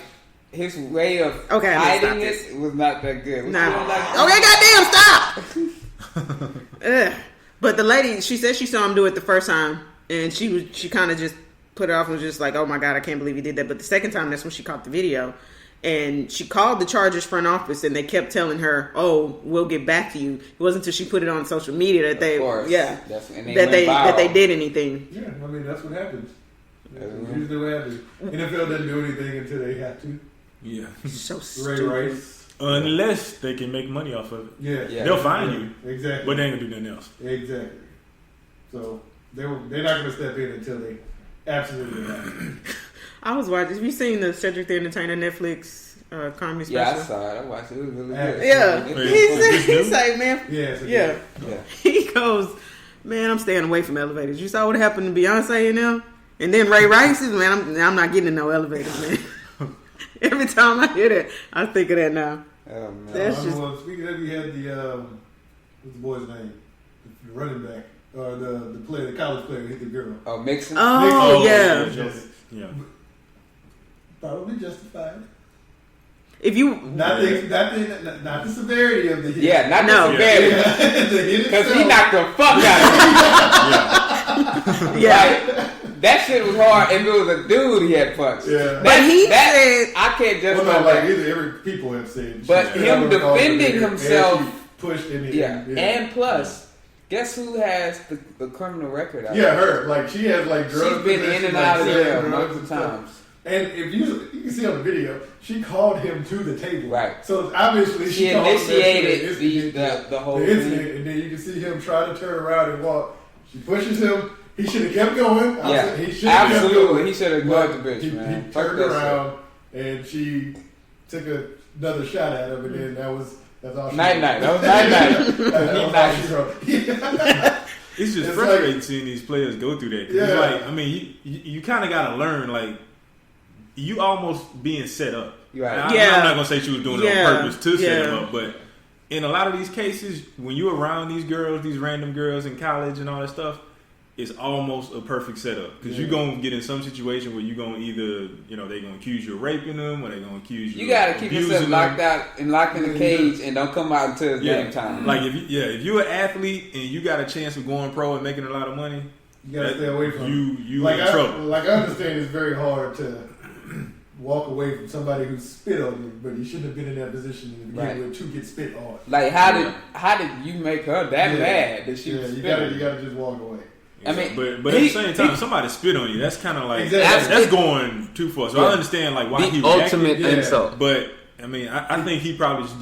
his way of Okay, I'm gonna hiding stop it was not that good. Nah. Like, Okay, goddamn, stop. Ugh. But the lady, she said she saw him do it the first time, and she kind of just put it off and was just like, "Oh my god, I can't believe he did that." But the second time, that's when she caught the video, and she called the Chargers front office, and they kept telling her, "Oh, we'll get back to you." It wasn't until she put it on social media that they, Of course. And that they viral. did anything. Yeah, I mean that's what happens. That's Mhm. usually what happens. NFL doesn't do anything until they have to. Yeah. So Ray stupid. Rice. Unless they can make money off of it. Yeah. They'll find you. Exactly. But they ain't gonna do nothing else. Exactly. So they're not going to step in until they absolutely have to. I was watching. Have you seen the Cedric the Entertainer Netflix comedy special? Yeah, I saw it. I watched it. It was really good. Yeah, Wait, he's like, man, Yeah. Yeah. he goes, man, I'm staying away from elevators. You saw what happened to Beyonce and them? And then Ray Rice is, man, I'm not getting in no elevators, man. Every time I hear that, I think of that now. Oh, man. That's just- Speaking of, we had the what's the boy's name? The running back or the player, the college player, who hit the girl. Oh, Mixon. Oh, yeah. Yeah. Probably justified. If you Not the severity of the hit. Yeah, not No. the severity. The hit Because he itself. knocked the fuck out of him. yeah. Like, that shit was hard if it was a dude he had punched. Yeah. But he said, I can't Well, justify no, like that. every people have said. But shit. him I would call it defending the- himself- and she pushed in it. Yeah. And plus, Guess who has the criminal record out Yeah, there? her. Like, she has, like, drugs. She's been in and out of jail multiple times. And if you can see on the video, she called him to the table. Right. So obviously She called him initiated to the whole incident, thing. and then you can see him try to turn around and walk. She pushes him. He should have kept going. Yeah, he should have kept absolutely. going. He should have ignored the bitch, man. He Fuck turned that around and she took another shot at him, and then that's all she Night wrote. night. That was night night. That's all she wrote. It's just It's frustrating like- seeing these players go through that. 'Cause Yeah. It's like, I mean, you kind of got to learn, like, you almost being set up. Right. I'm not going to say she was doing it on purpose to set him up, but in a lot of these cases, when you're around these girls, these random girls in college and all that stuff, it's almost a perfect setup. Because you're going to get in some situation where you're going to either, they're going to accuse you of raping them or they're going to accuse you You gotta of keep abusing yourself locked them. out and locked in a cage and don't come out until it's game time. Like, if you're an athlete and you got a chance of going pro and making a lot of money, You gotta stay away from you like in trouble. Like, I understand it's very hard to walk away from somebody who spit on you, but you shouldn't have been in that position to begin with to get spit on. Like how did you make her that mad that she was you spitting? gotta just walk away. I mean, but at the same time, somebody spit on you. That's kind of like Exactly. that's going too far. So I understand like why The he ultimate reacted, insult. But I mean, I think he probably just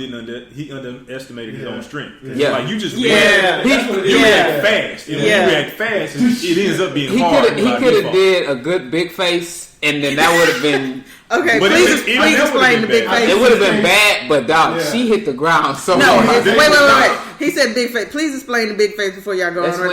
he underestimated his own strength. Yeah. Like you just Yeah. react fast. And when you react fast, it ends up being hard. He could have did a good big face, and then that would have been. Okay, But please even that explain would've the been big bad. face. It would have been bad, but dog, Yeah. she hit the ground so No, hard. wait. He said big face. Please explain the big face before y'all go That's on.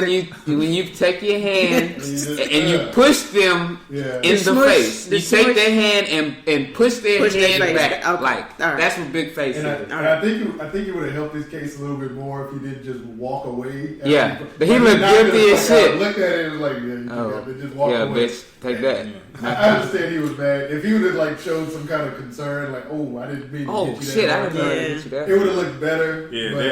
when you take your hand and you push them Yeah. in the smush, face. the You take smush. their hand and push their Push their hand face. back. Okay. Like All right. that's what big face And is. I think it would have helped his case a little bit more if he didn't just walk away. Yeah. But he Like, looked not guilty just, as like, shit. I looked at it and was like, yeah, you Oh. got to just walk Yeah, away. bitch, take that. I understand he was mad. If he would have like showed some kind of concern, like, oh, I didn't mean to Oh get you shit! that I hard didn't know time, I did you that. it would have looked better. Yeah, but,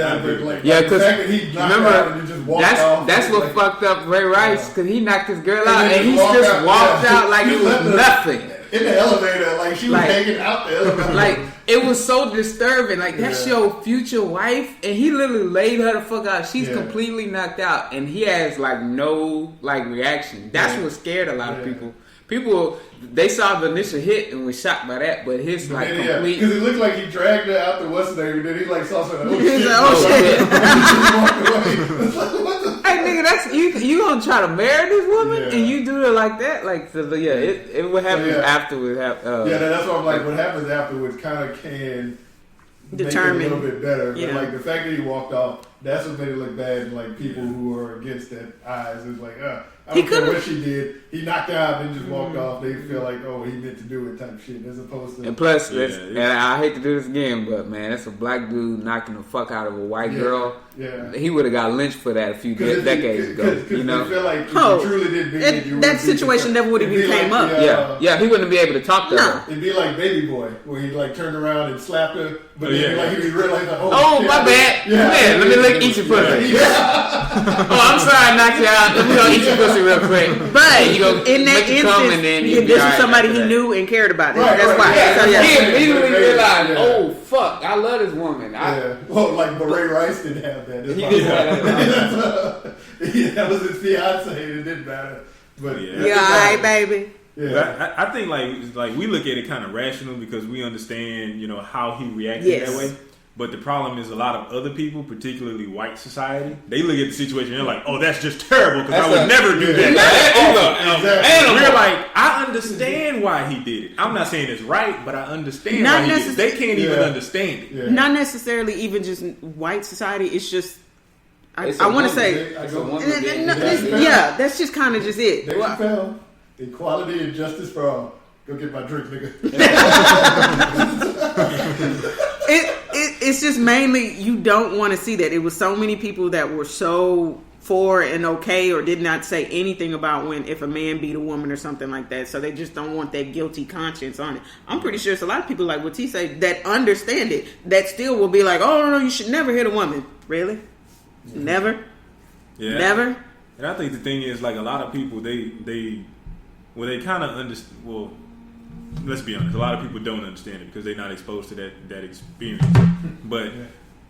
I agree. but like, Yeah, the 'cause fact that he knocked out and he just walked off. that's what like, fucked up Ray Rice because he knocked his girl out then and he walked just out, walked yeah. out like He it was left her nothing. in the elevator, like she was Like- hanging out the elevator. Like it was so disturbing. Like that's Yeah. your future wife, and he literally laid her the fuck out. She's Yeah. completely knocked out, and he has like no like reaction. That's what scared a lot of people. People they saw the initial hit and was shocked by that, but his like complete. because it looked like he dragged her out the what's name, and then he like saw something. Oh He's shit! like, oh, shit. He walked away. It's like, what the? Hey nigga, that's you gonna try to marry this woman Yeah. and you do it like that? Like so, yeah, it what happens Yeah. afterwards. Yeah, that's why I'm like, what happens afterwards kind of can Determine. make it a little bit better. Yeah. But like the fact that he walked off, that's what made it look bad. And like people who are against that eyes, it's like, I don't care what she did. He knocked her out and then just walked off. They feel like, oh, he meant to do it type shit, as opposed to. And plus, Yeah, and I hate to do this again, but man, that's a black dude knocking the fuck out of a white girl. Yeah. He would have got lynched for that a few decades ago. You know, they feel like if Oh, you truly did mean it, you that wouldn't be situation never would have it'd even be came like up. the, yeah, he wouldn't be able to talk to her. It'd be like Baby Boy, where he like turned around and slapped her, but Oh, then yeah. like he realized, like, Oh, shit, my bad. Yeah. Come here, let me lick each your pussy. Oh, I'm sorry, I knocked you out. Let me go eat your pussy real quick. But you go in that make you come instance, and then you this is somebody he knew and cared about it. Right, That's right, why. yeah. So, yeah. He immediately realized, Yeah. oh fuck, I love this woman. Yeah. Well, like, but Ray Rice didn't have that. That's He why- didn't have that. that was his fiance, and it didn't matter. But Yeah, all right, baby. But yeah. I think like we look at it kind of rational because we understand how he reacted Yes. that way. But the problem is a lot of other people, particularly white society, they look at the situation and they're like, "Oh, that's just terrible because I would never do that." Exactly. We're like, I understand why he did it. I'm not saying it's right, but I understand Not why he did it. They can't even Yeah. understand it. Yeah. Not necessarily even just white society. It's just It's I a want to woman. say, It's a woman and- being and- rejected. yeah, that's just kind of just it. Dave Chappelle, equality and justice for all. Go get my drink, nigga. It's just mainly you don't want to see that. It was so many people that were so for and okay or did not say anything about when if a man beat a woman or something like that. So they just don't want that guilty conscience on it. I'm pretty sure it's a lot of people like what T say that understand it that still will be like, oh no, you should never hit a woman. Really? Never? Yeah. Never? And I think the thing is, like, a lot of people, they kind of understand. Well, let's be honest. A lot of people don't understand it because they're not exposed to that experience. But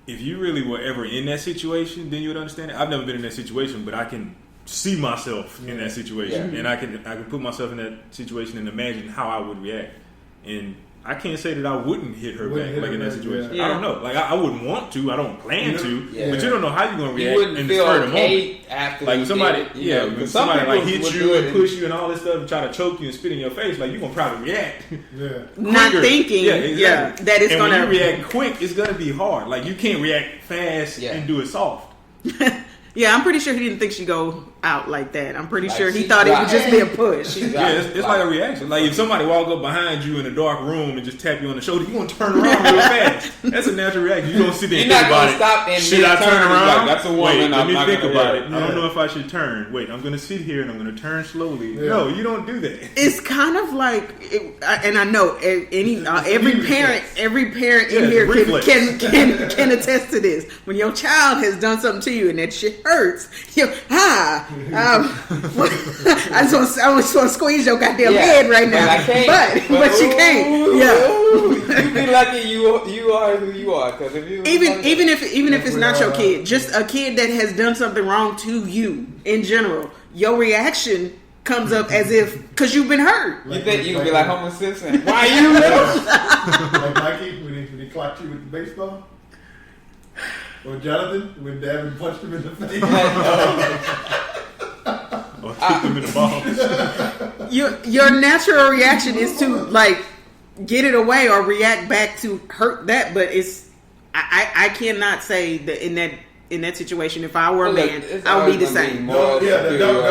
if you really were ever in that situation, then you would understand it. I've never been in that situation, but I can see myself in that situation, and I can put myself in that situation and imagine how I would react. And I can't say that I wouldn't hit her back in that situation. Yeah. I don't know. Like I wouldn't want to. I don't plan to. Yeah. But you don't know how you're gonna react You wouldn't in the feel spur of the okay moment. after Like you somebody, did it, when some somebody like people hit would you do and it push you and all this stuff and try to choke you and spit in your face, like you're gonna probably react. Not quicker. thinking, exactly. that it's and gonna when you react quick, it's gonna be hard. Like you can't react fast and do it soft. Yeah, I'm pretty sure he didn't think she'd go out like that. I'm pretty Like, sure he she thought it would dropped. just be a push. Yeah, it's like a reaction. Like if somebody walk up behind you in a dark room and just tap you on the shoulder, you gonna turn around real fast. That's a natural reaction. You don't sit there and You're think not about gonna it. stop and Should I turn turn and be around? like, that's a woman, Wait, let I'm me not think gonna- about it. yeah. I don't know if I should turn. Wait, I'm gonna sit here and I'm gonna turn slowly. Yeah. No, you don't do that. It's kind of like, and I know every parent in here reflex. can attest to this. When your child has done something to you and that shit hurts, I just want to squeeze your goddamn head right now, But I can't. but you can't. Yeah. You be lucky you are who you are. Because if you Even if it's not your kid, just a kid that has done something wrong to you in general, your reaction comes up as if because you've been hurt. you think you would be like Homer Simpson? Why you little? Like Mikey when he clocked you with the baseball, or Jonathan when Davin punched him in the face. Or kick them in the balls. Your natural reaction is to like get it away or react back to hurt that, but it's I cannot say that in that situation if I were a man I would be the same. The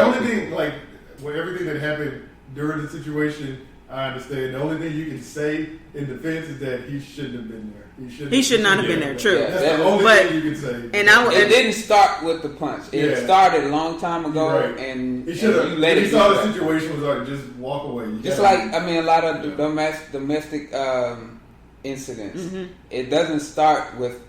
only thing like with everything that happened during the situation, I understand. The only thing you can say in defense is that he shouldn't have been there. He should not have been there. True. That's the only thing you can say. And it didn't start with the punch. It started a long time ago, and he should have. you let He it saw go. the situation was like just walk away. Just like a lot of domestic incidents. Mm-hmm. It doesn't start with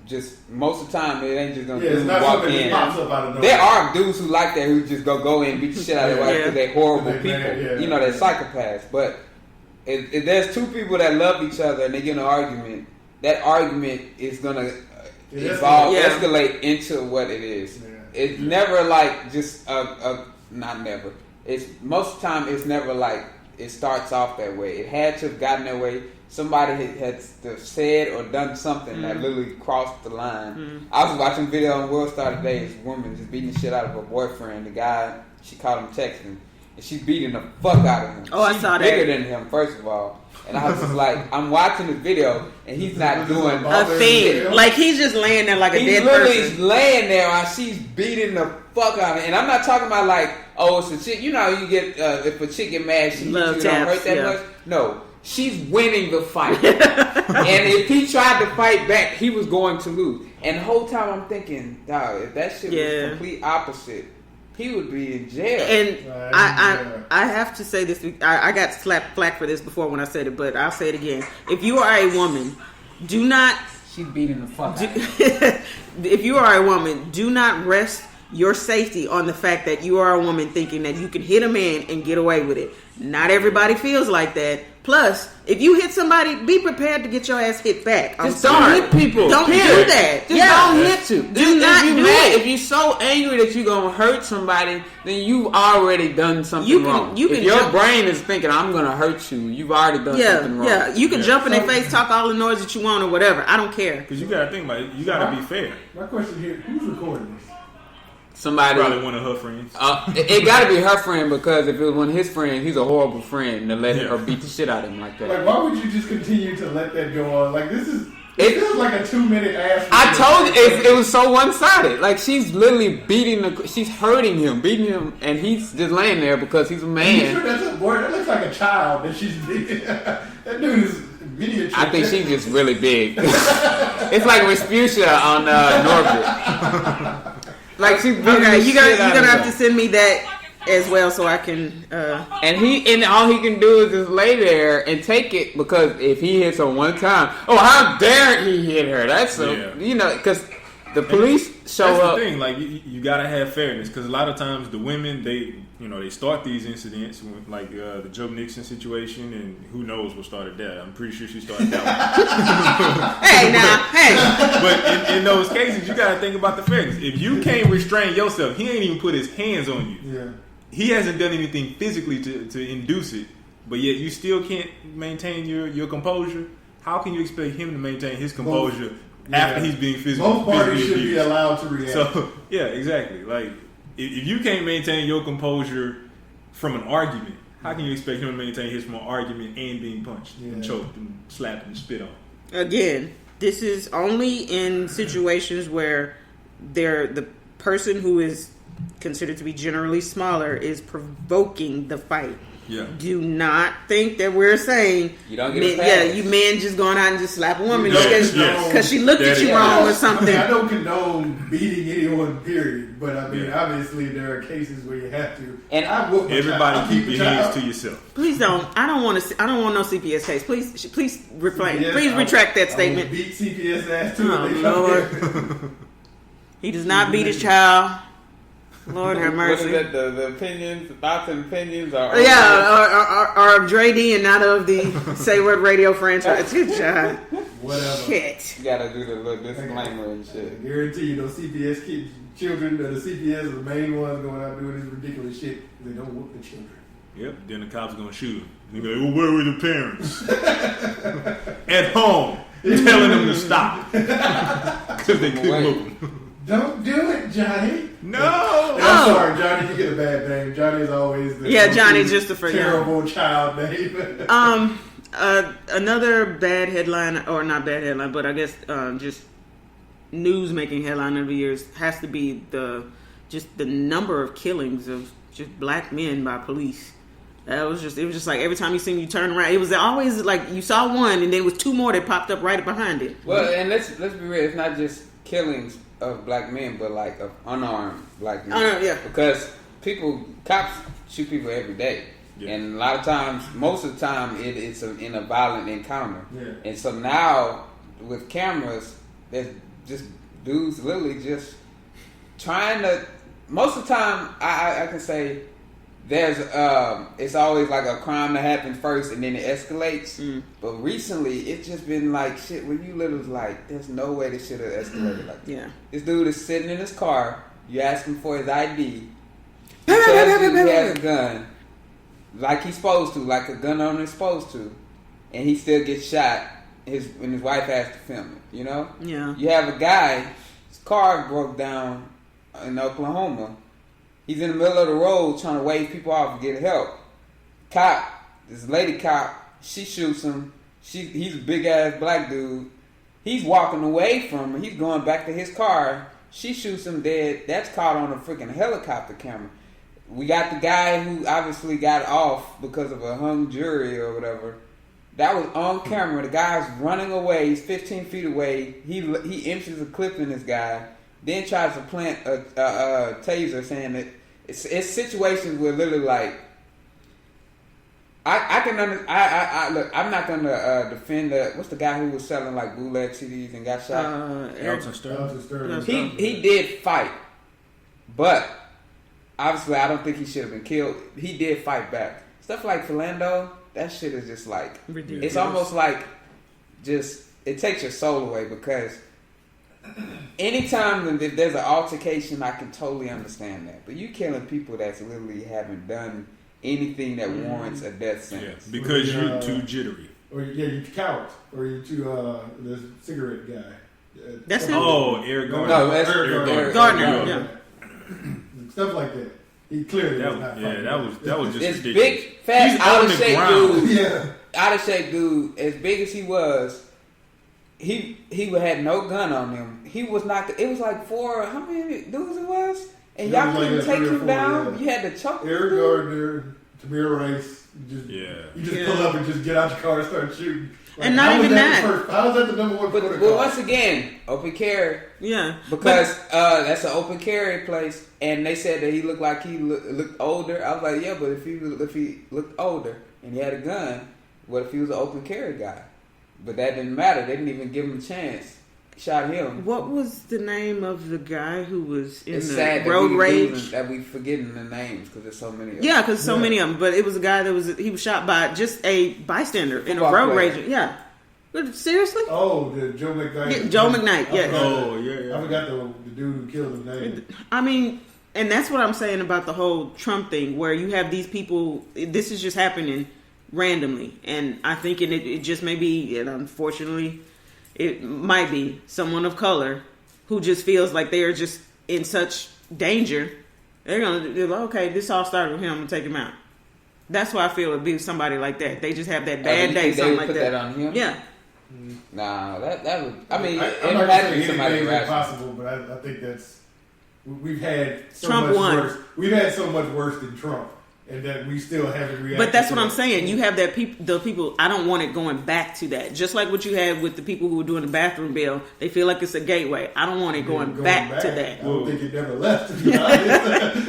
just most of the time. It ain't just gonna it's not walk something in. that pops up out of nowhere. There are dudes who like that who just go in and beat the shit out of their wife because they're horrible They're people. mad, You know, they're psychopaths. But if there's two people that love each other and they get in an argument, that argument is gonna escalate into what it is. Yeah. It's never like just not never. It's most of the time it's never like it starts off that way. It had to have gotten that way. Somebody had said or done something that literally crossed the line. I was watching a video on World Star today. This woman just beating the shit out of her boyfriend. The guy, she caught him texting, and she's beating the fuck out of him. Oh, she's I saw that. bigger than him, first of all. And I was just like, I'm watching the video, and he's not doing a thing. Like he's just laying there like a he's dead literally person. laying there while she's beating the fuck out of him. And I'm not talking about like, oh, it's a chick. You know how you get if a chick get mad, she Love hits you, don't taps, hurt that yeah. much. No, she's winning the fight. And if he tried to fight back, he was going to lose. And the whole time I'm thinking, dog, if that shit was complete opposite, he would be in jail. And I have to say this. I got flack for this before when I said it, but I'll say it again. If you are a woman, do not. She's beating the fuck out of him. If you are a woman, do not rest your safety on the fact that you are a woman thinking that you can hit a man and get away with it. Not everybody feels like that. Plus, if you hit somebody, be prepared to get your ass hit back. I'm Just sorry. don't hit people. Don't do Period. that. Just don't hit you. Do not do it. If you're so angry that you're gonna hurt somebody, then you've already done something wrong. If your brain is thinking I'm gonna hurt you, you've already done something wrong. Yeah, you can jump in their face, talk all the noise that you want or whatever. I don't care. Because you got to think about it. You got to be fair. My question here: who's recording this? Somebody, Probably one of her friends. It got to be her friend because if it was one of his friends, he's a horrible friend to let her beat the shit out of him like that. Like, why would you just continue to let that go on? Like, this is. It feels like a 2-minute ass. I told you it was so one-sided. Like she's literally she's hurting him, beating him, and he's just laying there because he's a man. Sure that's a boy. That looks like a child that she's beating. That dude is miniature. I think she's just really big. It's like Respucia on Norbit. Like she's Okay, you're gonna have to send me that as well so I can. And all he can do is just lay there and take it because if he hits her one time, oh how dare he hit her? That's because The police show That's up. the thing. Like you gotta have fairness, because a lot of times the women they start these incidents, like the Joe Nixon situation, and who knows what started that. I'm pretty sure she started that one. But in those cases, you gotta think about the fairness. If you can't restrain yourself, he ain't even put his hands on you. Yeah. He hasn't done anything physically to induce it, but yet you still can't maintain your composure. How can you expect him to maintain his composure after he's being physically Most parties should abused? be allowed to react. So yeah, exactly. Like if you can't maintain your composure from an argument, how can you expect him to maintain his from an argument and being punched and choked and slapped and spit on? Again, this is only in situations where the person who is considered to be generally smaller is provoking the fight. Yeah. Do not think that we're saying you don't get a pass. you men just going out and just slap a woman Yes. because she looked at you wrong or something. I don't condone beating anyone, period. But I mean, obviously there are cases where you have to. And everybody keep your hands to yourself. Please don't. I don't want no CPS case. Please refrain. CPS, Please retract that I statement. will beat CPS ass too. Oh, Lord. He does not beat his child. Lord have mercy. What is that? The opinions, the thoughts and opinions are are of Dre D and not of the SayWHA Radio franchise. Good job. Whatever. Shit. You gotta do the little disclaimer and shit. I guarantee you, those CPS kids, children, the CPS are the main ones going out doing this ridiculous shit. They don't whoop the children. Yep. Then the cops are gonna shoot him. And they go, well, where were the parents? At home, telling them to stop because they couldn't whoop them. Don't do it, Johnny. No. I'm sorry, Johnny. You get a bad name. Johnny is always the Johnny's just a terrible child name. Another bad headline, or not bad headline, but I guess just news-making headline of the years has to be the number of killings of just black men by police. It was just like every time you see you turn around, it was always like you saw one and there was two more that popped up right behind it. Well, and let's be real. It's not just killings of black men, but like of unarmed black men. Yeah. Because cops shoot people every day. Yeah. And a lot of times, most of the time, it's in a violent encounter. Yeah. And so now, with cameras, there's just dudes literally just trying to. Most of the time, I can say there's it's always like a crime that happens first and then it escalates. But recently, it's just been like shit where you literally like, there's no way this shit have escalated like that. Yeah. This dude is sitting in his car. You ask him for his ID. He tells you he has a gun, like he's supposed to, like a gun owner is supposed to, and he still gets shot. And his wife has to film it. You know. Yeah. You have a guy. His car broke down in Oklahoma. He's in the middle of the road trying to wave people off and get help. This lady cop, she shoots him. He's a big ass black dude. He's walking away from her. He's going back to his car. She shoots him dead. That's caught on a freaking helicopter camera. We got the guy who obviously got off because of a hung jury or whatever. That was on camera. The guy's running away. He's 15 feet away. He empties a clip in this guy. Then tries to plant a taser, saying that it's situations where literally like I can look. I'm not gonna defend what's the guy who was selling like bootleg CDs and got shot? Elton Sterling. He did fight, but obviously I don't think he should have been killed. He did fight back. Stuff like Philando, that shit is just like ridiculous. It's almost like just it takes your soul away because. Anytime there's an altercation, I can totally understand that. But you killing people that's literally haven't done anything that warrants a death sentence. Yeah, because you're too jittery. Or you're cowards. Or you're too the cigarette guy. That's him. Oh, Eric Gardner. No, that's Eric Gardner. Yeah. Stuff like that. He clearly was not fighting. that was just this ridiculous. Big, fat, out of shape dude. Yeah. Out of shape dude, as big as he was. He had no gun on him. He was not. It was like how many dudes it was? And y'all couldn't take him down. Yeah. You had to choke him. Eric Gardner, Tamir Rice. You just pull up and just get out your car and start shooting. Like, and not even that. How is that the number one protocol? But once again, open carry. Yeah. Because that's an open carry place, and they said that he looked like he looked older. I was like, yeah, but if he looked older and he had a gun, what if he was an open carry guy? But that didn't matter. They didn't even give him a chance. shot him. What was the name of the guy who was in It's the sad road that rage? that we forgetting the names because there's so many of them. Yeah, because so many of them. But it was a guy that was shot by just a bystander in a Football road player. rage. Yeah. But seriously? Oh, the Joe McKnight. Yeah, Joe McKnight, yeah. Oh, yeah. I forgot the dude who killed him name. I mean, and that's what I'm saying about the whole Trump thing, where you have these people. This is just happening randomly, and I think it just may be, and unfortunately, it might be someone of color who just feels like they are just in such danger. They're like, okay, this all started with him. I'm gonna take him out. That's why I feel it'd be somebody like that. They just have that bad day, something like put that on him? Yeah. Nah, that would. I mean, I'm it not had gonna to be say somebody anything's rational. impossible, but I think that's we've had so Trump much won. worse. We've had so much worse than Trump, and that we still haven't reacted. But that's to what I'm that. saying. You have that the people. I don't want it going back to that. Just like what you had with the people who were doing the bathroom bill. They feel like it's a gateway. I don't want it going back to I that. don't think it never left. To be honest.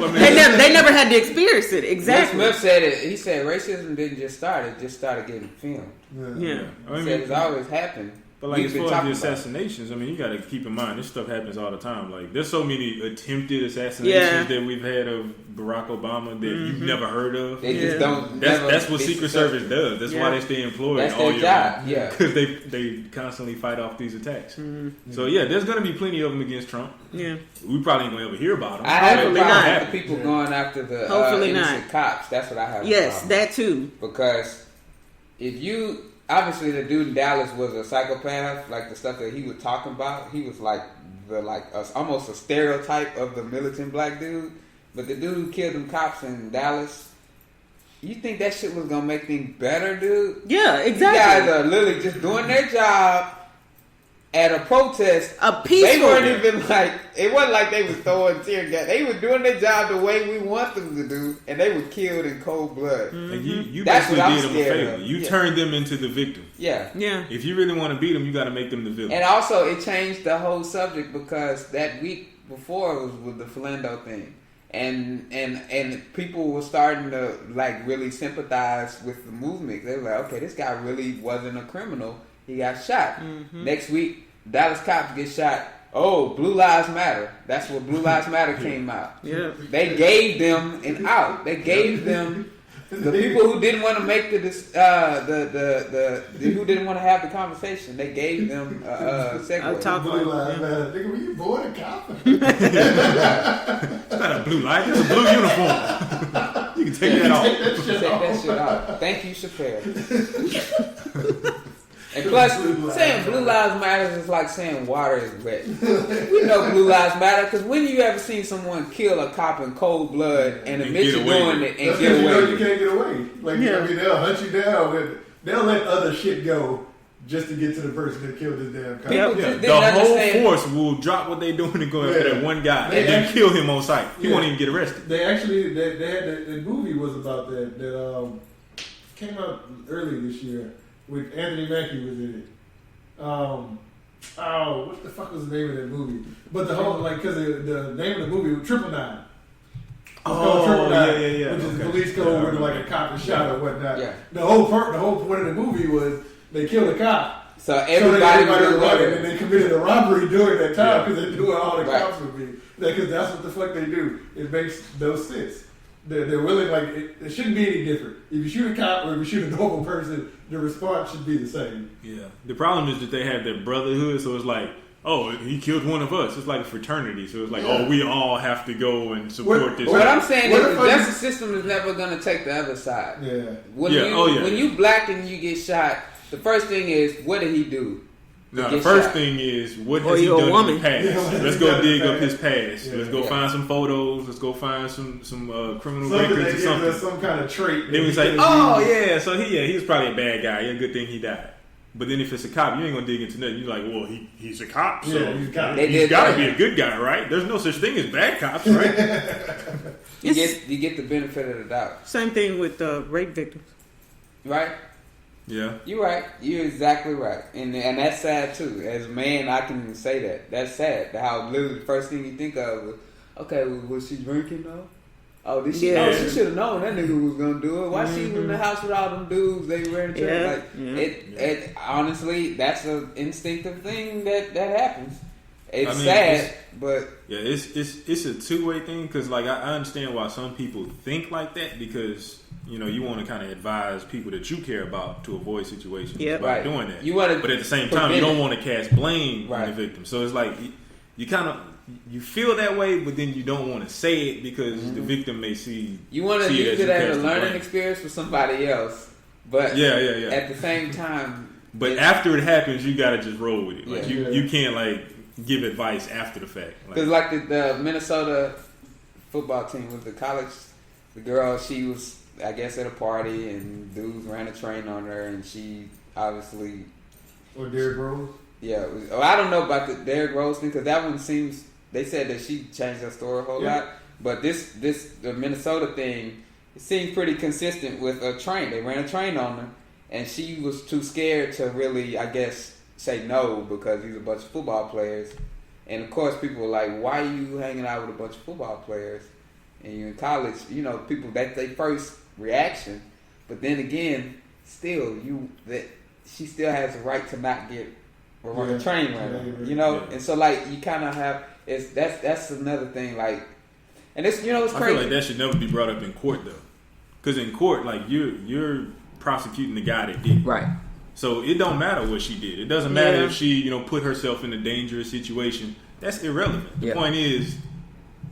They never had to experience it. Exactly. Will Smith said it. He said racism didn't just start; it just started getting filmed. Yeah. He said it's always happened. But like We've as been far as the talking about it. assassinations, I mean, you got to keep in mind this stuff happens all the time. Like there's so many attempted assassinations that we've had of Barack Obama that you've never heard of. They just don't. That's what Secret Service does. That's why they stay employed. That's all their year job. long. Yeah, because they constantly fight off these attacks. So yeah, there's gonna be plenty of them against Trump. Yeah, we probably ain't gonna ever hear about them. I have a Hopefully problem not. with the people going after the Hopefully innocent not. cops. That's what I have. Yes, a problem that too. Because if you obviously the dude in Dallas was a psychopath, like the stuff that he was talking about, he was like almost a stereotype of the militant black dude. But the dude who killed them cops in Dallas, you think that shit was gonna make things better, dude? Yeah, You exactly. guys are literally just doing their job at a protest. A peaceful. They weren't even like, it wasn't like they was throwing tear gas. They were doing their job the way we want them to do, and they were killed in cold blood. And you That's basically what I'm did them a scared favor. of. You Yeah. turned them into the victim. Yeah. Yeah. If you really want to beat them, you got to make them the villain. And also, it changed the whole subject because that week before was with the Philando thing. And people were starting to like really sympathize with the movement. They were like, okay, this guy really wasn't a criminal. He got shot. Next week, Dallas cops get shot. Oh, Blue Lives Matter. That's what Blue Lives Matter came out. Yeah. They gave them an out. They gave them the people who didn't want to make who didn't want to have the conversation. They gave them a segue. Blue Lives Matter. Nigga, were you born a cop? It's not a blue light. It's a blue uniform. You can take that off. Take that shit out. Thank you, Chappelle. And plus, saying Blue Lives Matter is like saying water is wet. We know Blue Lives Matter because when you ever seen someone kill a cop in cold blood and admit you're doing it and That's get because you know away? you can't get away. Like, I mean, they'll hunt you down. And they'll let other shit go just to get to the person that killed this damn cop. People Yeah, just the didn't whole understand. force will drop what they doing and go after that one guy They and then actually- kill him on sight. He Yeah. won't even get arrested. They actually, they had the movie was about that came out early this year with Anthony Mackie was in it. What the fuck was the name of that movie? But the whole because the name of the movie was Triple Nine. It's called Triple Nine, yeah. which is Okay. the police code where like a cop is shot or whatnot. Yeah. The whole point of the movie was they killed a cop. So So everybody was was running, running. and they committed a robbery during that time Yeah. because they're doing all the Right. cops would be. Because that's what the fuck they do. It makes no sense. They're willing, like, it shouldn't be any different. If you shoot a cop or if you shoot a normal person, the response should be the same. Yeah. The problem is that they have that brotherhood, so it's like, oh, he killed one of us. It's like a fraternity, so it's like, oh, we all have to go and support this. What guy. I'm saying What is if the I- justice system is never going to take the other side. Yeah. When Yeah, when you black and you get shot, the first thing is, what did he do? No, Get the first shot. thing is, what Or has he you're a done woman. in the past? Yeah, what Let's has go he done in dig the up his past? past. Yeah. Let's go Yeah. find some photos. Let's go find some criminal Something that records or gives something. us some kind of trait. Then we that say, he oh could yeah, so he was probably a bad guy. Yeah, good thing he died. But then if it's a cop, you ain't gonna dig into nothing. You're like, well, he's a cop, so Yeah, he's a cop. They he's did got to that. be a good guy, right? There's no such thing as bad cops, right? You get the benefit of the doubt, Same thing with rape victims. right? Yeah. You're right. You're exactly right, and that's sad too. As a man, I can say that. That's sad. How literally the first thing you think of was, okay, was she drinking though? Oh, she should have known that nigga was gonna do it. Why she in the house with all them dudes? They ran the train. It honestly, that's an instinctive thing that happens. It's sad, but it's a two-way thing because like I understand why some people think like that because you want to kind of advise people that you care about to avoid situations by doing that. But at the same time, you don't want to cast blame on the victim. So it's like you kind of. You feel that way, but then you don't want to say it because the victim may see. You want to use it as a learning experience for somebody else, but at the same time. But after it happens, you gotta just roll with it. Like you can't like give advice after the fact. Because like the Minnesota football team with the college, the girl, she was I guess at a party and dudes ran a train on her and she obviously. Or Derrick Rose. Yeah, I don't know about the Derrick Rose thing because that one seems. They said that she changed her story a whole lot, but the Minnesota thing, it seems pretty consistent with a train. They ran a train on her, and she was too scared to really, I guess, say no because these are a bunch of football players. And of course, people were like, "Why are you hanging out with a bunch of football players?" And you're in college, people that's their first reaction. But then again, still, she still has the right to not get on a train runner, And so, like, you kind of have. That's another thing, like, and it's it's crazy. I feel like that should never be brought up in court though, because in court, like you're prosecuting the guy that did it. Right. So it don't matter what she did. It doesn't matter if she put herself in a dangerous situation. That's irrelevant. The point is,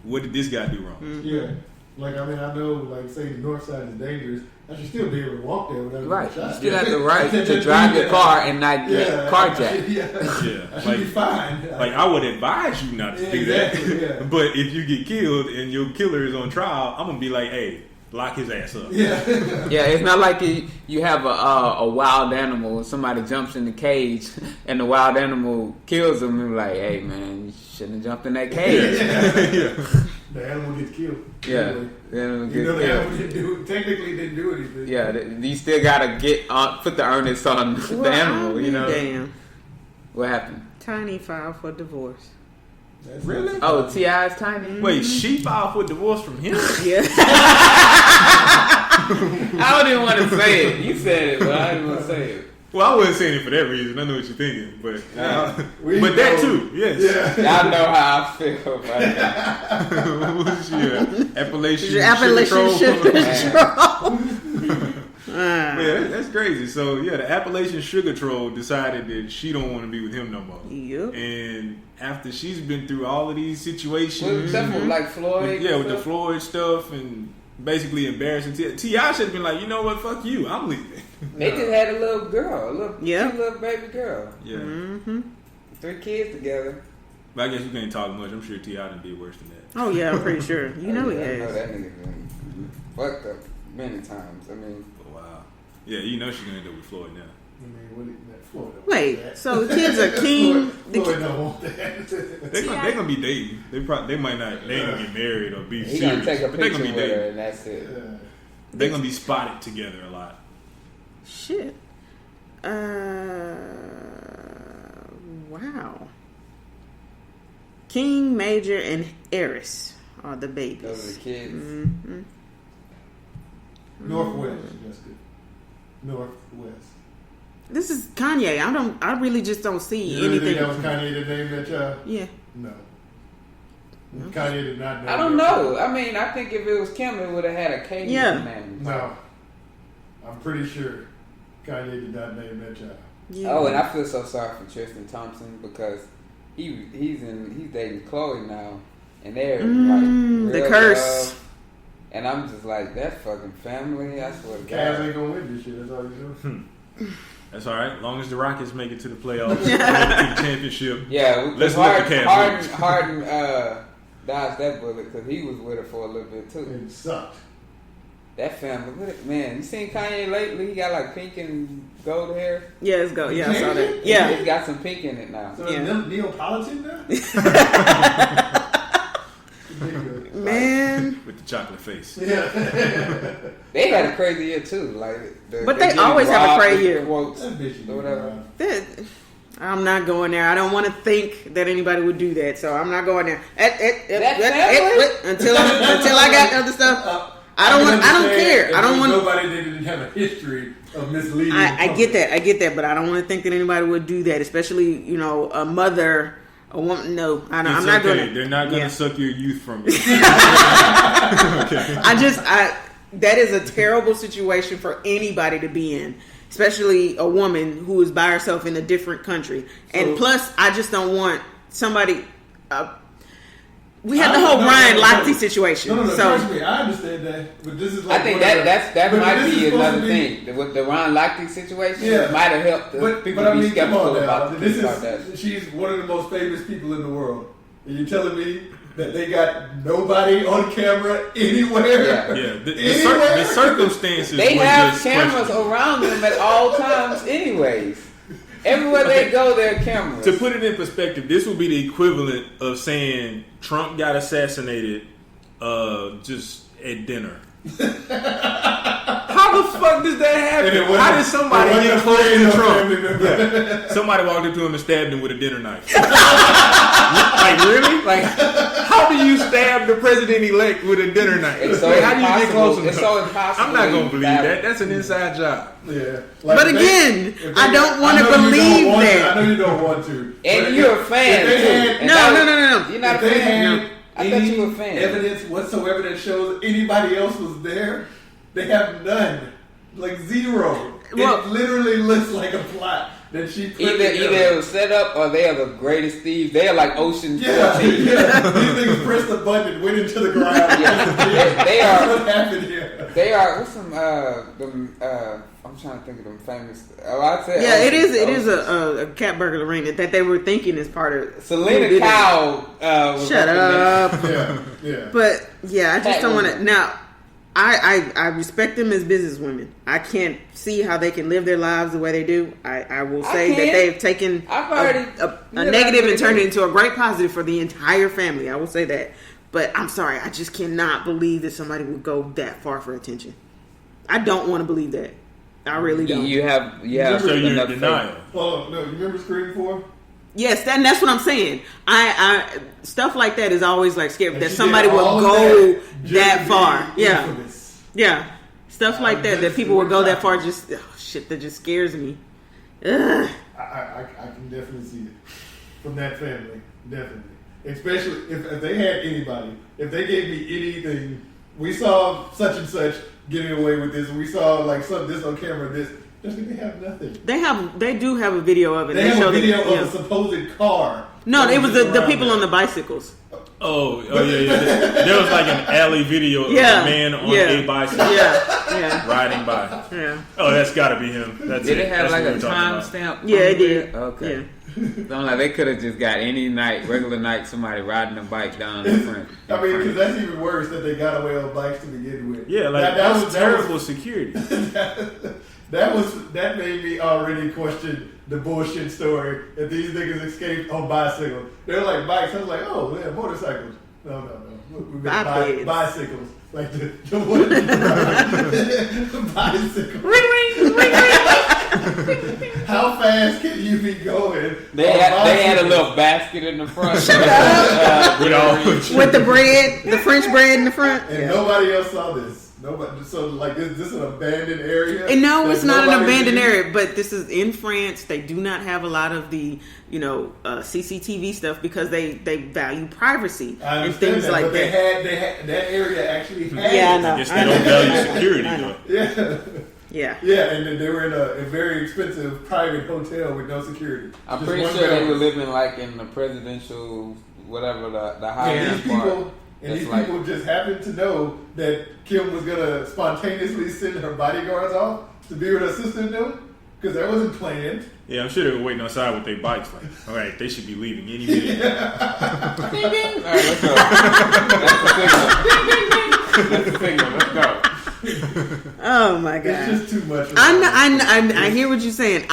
what did this guy do wrong? Mm-hmm. Yeah. Like I know, like say the north side is dangerous. I should still be able to walk there without getting shot. You still have the right to drive your car and not get carjacked. I should be fine. Like I would advise you not to do that. But if you get killed and your killer is on trial, I'm gonna be like, hey, lock his ass up. Yeah. It's not like you have a wild animal and somebody jumps in the cage and the wild animal kills him and you're like, hey man, you shouldn't have jumped in that cage. The animal gets killed. Yeah. The animal technically didn't do anything. Yeah, you still gotta put the earnest on the animal, Damn. What happened? Tiny filed for divorce. Really? Oh, T.I.'s Tiny? Wait, she filed for divorce from him? Yeah. I don't even want to say it. You said it, but I didn't want to say it. Well, I wasn't saying it for that reason. I know what you're thinking, but that too, yes. Y'all know how I feel about that. What was your Appalachian Sugar Troll? Yeah, that's crazy. So the Appalachian Sugar Troll decided that she don't want to be with him no more. Yep. And after she's been through all of these situations, like Floyd, with the Floyd stuff and basically embarrassing T.I. should have been like, you know what, fuck you, I'm leaving. They just had a little girl, cute little baby girl. Yeah. Mm-hmm. 3 kids together. But I guess you can't talk much. I'm sure T.I. done did worse than that. Oh yeah, I'm pretty sure. He I know has. that nigga been fucked up many times. I mean, wow. Yeah, she's gonna end up with Floyd now. Floyd Wait, so the kids are king? Floyd don't want that. They're gonna be dating. They might not. They ain't gonna get married or be he serious. gonna take a but they're picture gonna be with her dating. and that's it. They're gonna be spotted together a lot. Shit. Wow. King, Major, and Eris are the babies. Those are the kids. Mm-hmm. Northwest. That's good. Northwest. This is Kanye. I really just don't see you really anything. Think that was Kanye that named that child? Yeah. No. Kanye did not name I don't that know. child. I mean, I think if it was Kim, it would have had a K name. No. I'm pretty sure Kanye did not name that child. Yeah. Oh, and I feel so sorry for Tristan Thompson because he's dating Chloe now, and they're like the real curse. love. And I'm just like, that fucking family. I swear to Cavs God. ain't gonna win this shit. That's all you do. That's all right. As long as the Rockets make it to the playoffs, make it to the championship. Yeah, let's let the Cavs Harden dodged that bullet because he was with her for a little bit too. It sucked. That family, man. You seen Kanye lately? He got like pink and gold hair. Yeah, it's go. Yeah, I saw that. Yeah, he's got some pink in it now. So Neapolitan now? Man, with the chocolate face. Yeah. They had a crazy year too. Like, but they always have a crazy year. Quotes That bitch or whatever. I'm not going there. I don't want to think that anybody would do that, so I'm not going there. Until I got other stuff. I don't care. I don't want nobody that didn't have a history of misleading. I get that, but I don't want to think that anybody would do that, especially a mother, a woman. No, I'm not going to. They're not going to suck your youth from you. That is a terrible situation for anybody to be in, especially a woman who is by herself in a different country. And plus, I just don't want somebody. We had the whole Ryan Lochte situation. No, so trust me, I understand that, but this is like I think that might be another thing with the Ryan Lochte situation. Yeah. It might have helped people be skeptical about that. She's one of the most famous people in the world. And you're telling me that they got nobody on camera anywhere? Yeah. The circumstances. They have just cameras around them at all times, anyways. Everywhere they go, there are cameras. To put it in perspective, this would be the equivalent of saying Trump got assassinated just at dinner. How the fuck does that happen? How did somebody get close to Trump? Somebody walked up to him and stabbed him with a dinner knife. Like, really? Like, how do you stab the president-elect with a dinner knife? So how do you get close enough? It's so impossible. I'm not going to believe that. That's an inside job. Yeah. But again, I don't want to believe that. I know you don't want to. And you're a fan, too. No. You're not a fan. I thought you were a fan. Evidence whatsoever that shows anybody else was there, they have none. Like zero. Well, it literally looks like a plot that she put Either it was set up or they are the greatest thieves. They are like Ocean's 14. Yeah. These niggas pressed the button and went into the ground. They are. What happened here? They are. What's some? I'm trying to think of them famous. I'd say. Yeah, it is a cat burglar ring that they were thinking is part of. Selena Kyle. Shut up. Yeah. But yeah, I just don't want to. Now, I respect them as businesswomen. I can't see how they can live their lives the way they do. I will say that they've taken a negative and turned it into a great positive for the entire family. I will say that. But I'm sorry, I just cannot believe that somebody would go that far for attention. I don't want to believe that. I really don't. You have so you're in denial. Oh no, you remember Scream 4? Yes, that's what I'm saying. I stuff like that is always like scary that somebody did all will go that far. Yeah, infamous. yeah, stuff like that people will go that far. Just shit that just scares me. Ugh. I can definitely see it from that family, definitely. Especially if they had anybody, if they gave me anything, we saw such and such getting away with this, and we saw like this on camera. They have nothing. They do have a video of it. They have a video of a supposed car. No, it was the people on the bicycles. Oh yeah. There was like an alley video of a man on a bicycle riding by. Yeah. Oh, that's got to be him. Did it have like a timestamp? Yeah, it did. Okay. Yeah. So I'm like, they could have just got any regular night, somebody riding a bike down the front. I mean, because that's even worse that they got away on bikes to begin with. Yeah, like that was terrible security. That made me already question the bullshit story that these niggas escaped on bicycles. They were like bikes. I was like, oh, yeah, motorcycles. No. We meant bicycles. Like the one bicycle. Ring. How fast can you be going? They had a little basket in the front. Shut up. With the bread, the French bread in the front. And nobody else saw this. Nobody. So like this is an abandoned area. And no, it's not an abandoned area, but this is in France. They do not have a lot of the CCTV stuff because they value privacy and things that, like but that. They had that area actually had. Yeah, I know. I guess they don't value security though. Yeah, and then they were in a very expensive private hotel with no security. I'm pretty sure they were living like in the presidential whatever the highest part. And these people just happened to know that Kim was gonna spontaneously send her bodyguards off to be with her sister and them because that wasn't planned. Yeah, I'm sure they were waiting outside with their bikes. Like, all right, they should be leaving any minute. Ding, ding. All right, let's go. That's the signal. Let's go. Oh my god, it's just too much. I hear what you're saying.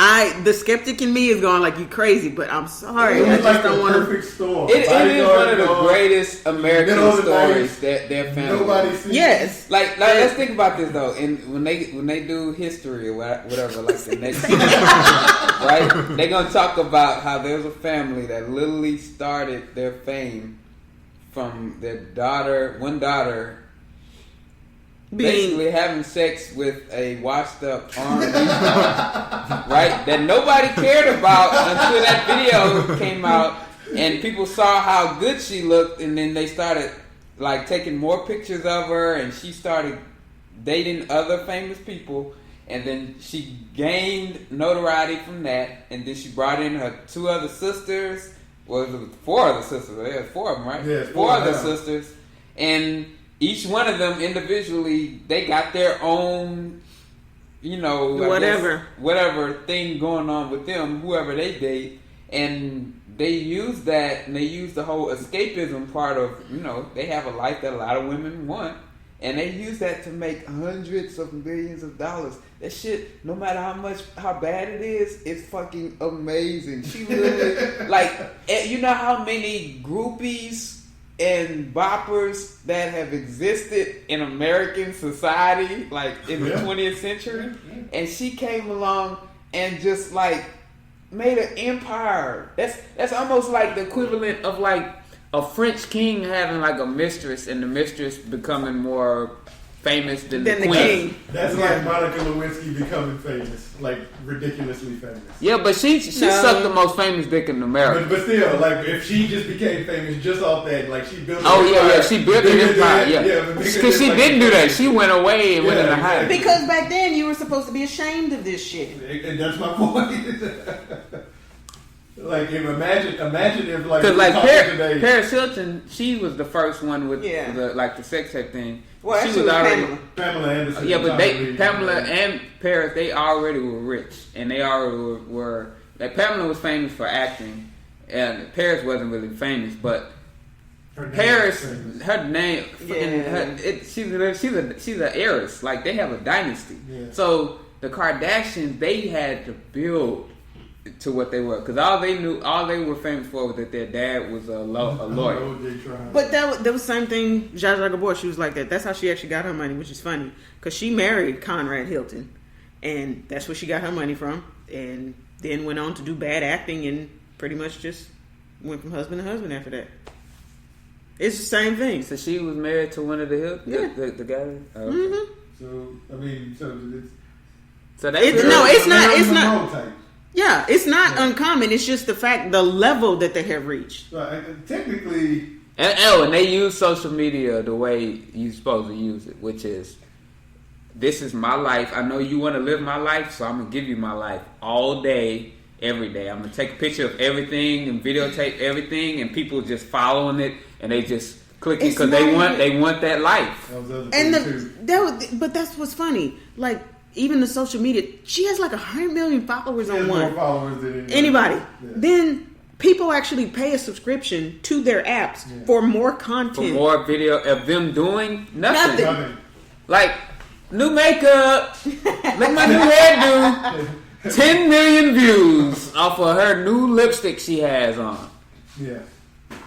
The skeptic in me is going like, you crazy, but I'm sorry. I just don't want to. Perfect storm. It is one of the greatest American stories that their family. Nobody sees. Yes. Like let's think about this though. And when they do history or whatever, like the next right, they're gonna talk about how there's a family that literally started their fame from their one daughter basically having sex with a washed up R&B right, that nobody cared about until that video came out and people saw how good she looked, and then they started like taking more pictures of her, and she started dating other famous people, and then she gained notoriety from that, and then she brought in her 2 other sisters. Well, it was 4 other sisters. There were 4 of them, right? Yeah, 4 other sisters, and each one of them individually, they got their own, whatever thing going on with them, whoever they date, and they use that, and they use the whole escapism part of, they have a life that a lot of women want, and they use that to make hundreds of millions of dollars. That shit, no matter how bad it is, it's fucking amazing. She literally, like, you know how many groupies and boppers that have existed in American society, like in the 20th century, and she came along and just like made an empire. That's almost like the equivalent of like a French king having like a mistress, and the mistress becoming more famous than the queen. King. That's like Monica Lewinsky becoming famous, like ridiculously famous. Yeah, but she sucked the most famous dick in America. But still, like if she just became famous just off that, like she built. She built an empire. Yeah, because she didn't do that. She went away and went in the high. Because back then you were supposed to be ashamed of this shit. And that's my point. Like, imagine if like because like Paris Hilton, she was the first one with the sex tape thing. Well, she was already Pamela Anderson. Yeah, but Pamela and Paris, they already were rich, and they already were. Like Pamela was famous for acting, and Paris wasn't really famous, but Paris, her name, she's an heiress. Like they have a dynasty. Yeah. So the Kardashians, they had to build to what they were, because all they were famous for was that their dad was a lawyer. But that was the same thing. Zsa Zsa Gabor, she was like that. That's how she actually got her money, which is funny, because she married Conrad Hilton, and that's where she got her money from, and then went on to do bad acting, and pretty much just went from husband to husband after that. It's the same thing. So she was married to one of the Hilton, the guy. Oh, okay. Mm-hmm. It's not. Yeah, it's not uncommon. It's just the level that they have reached. Technically, and they use social media the way you're supposed to use it, which is, this is my life. I know you want to live my life, so I'm gonna give you my life all day, every day. I'm gonna take a picture of everything and videotape everything, and people just following it, and they just clicking because they want that life. But that's what's funny. Like, even the social media, she has like 100 million followers on one. More followers than anybody. Yeah. Then people actually pay a subscription to their apps for more content, for more video of them doing nothing. Like new makeup, like my new hairdo. 10 million views off of her new lipstick she has on. Yeah.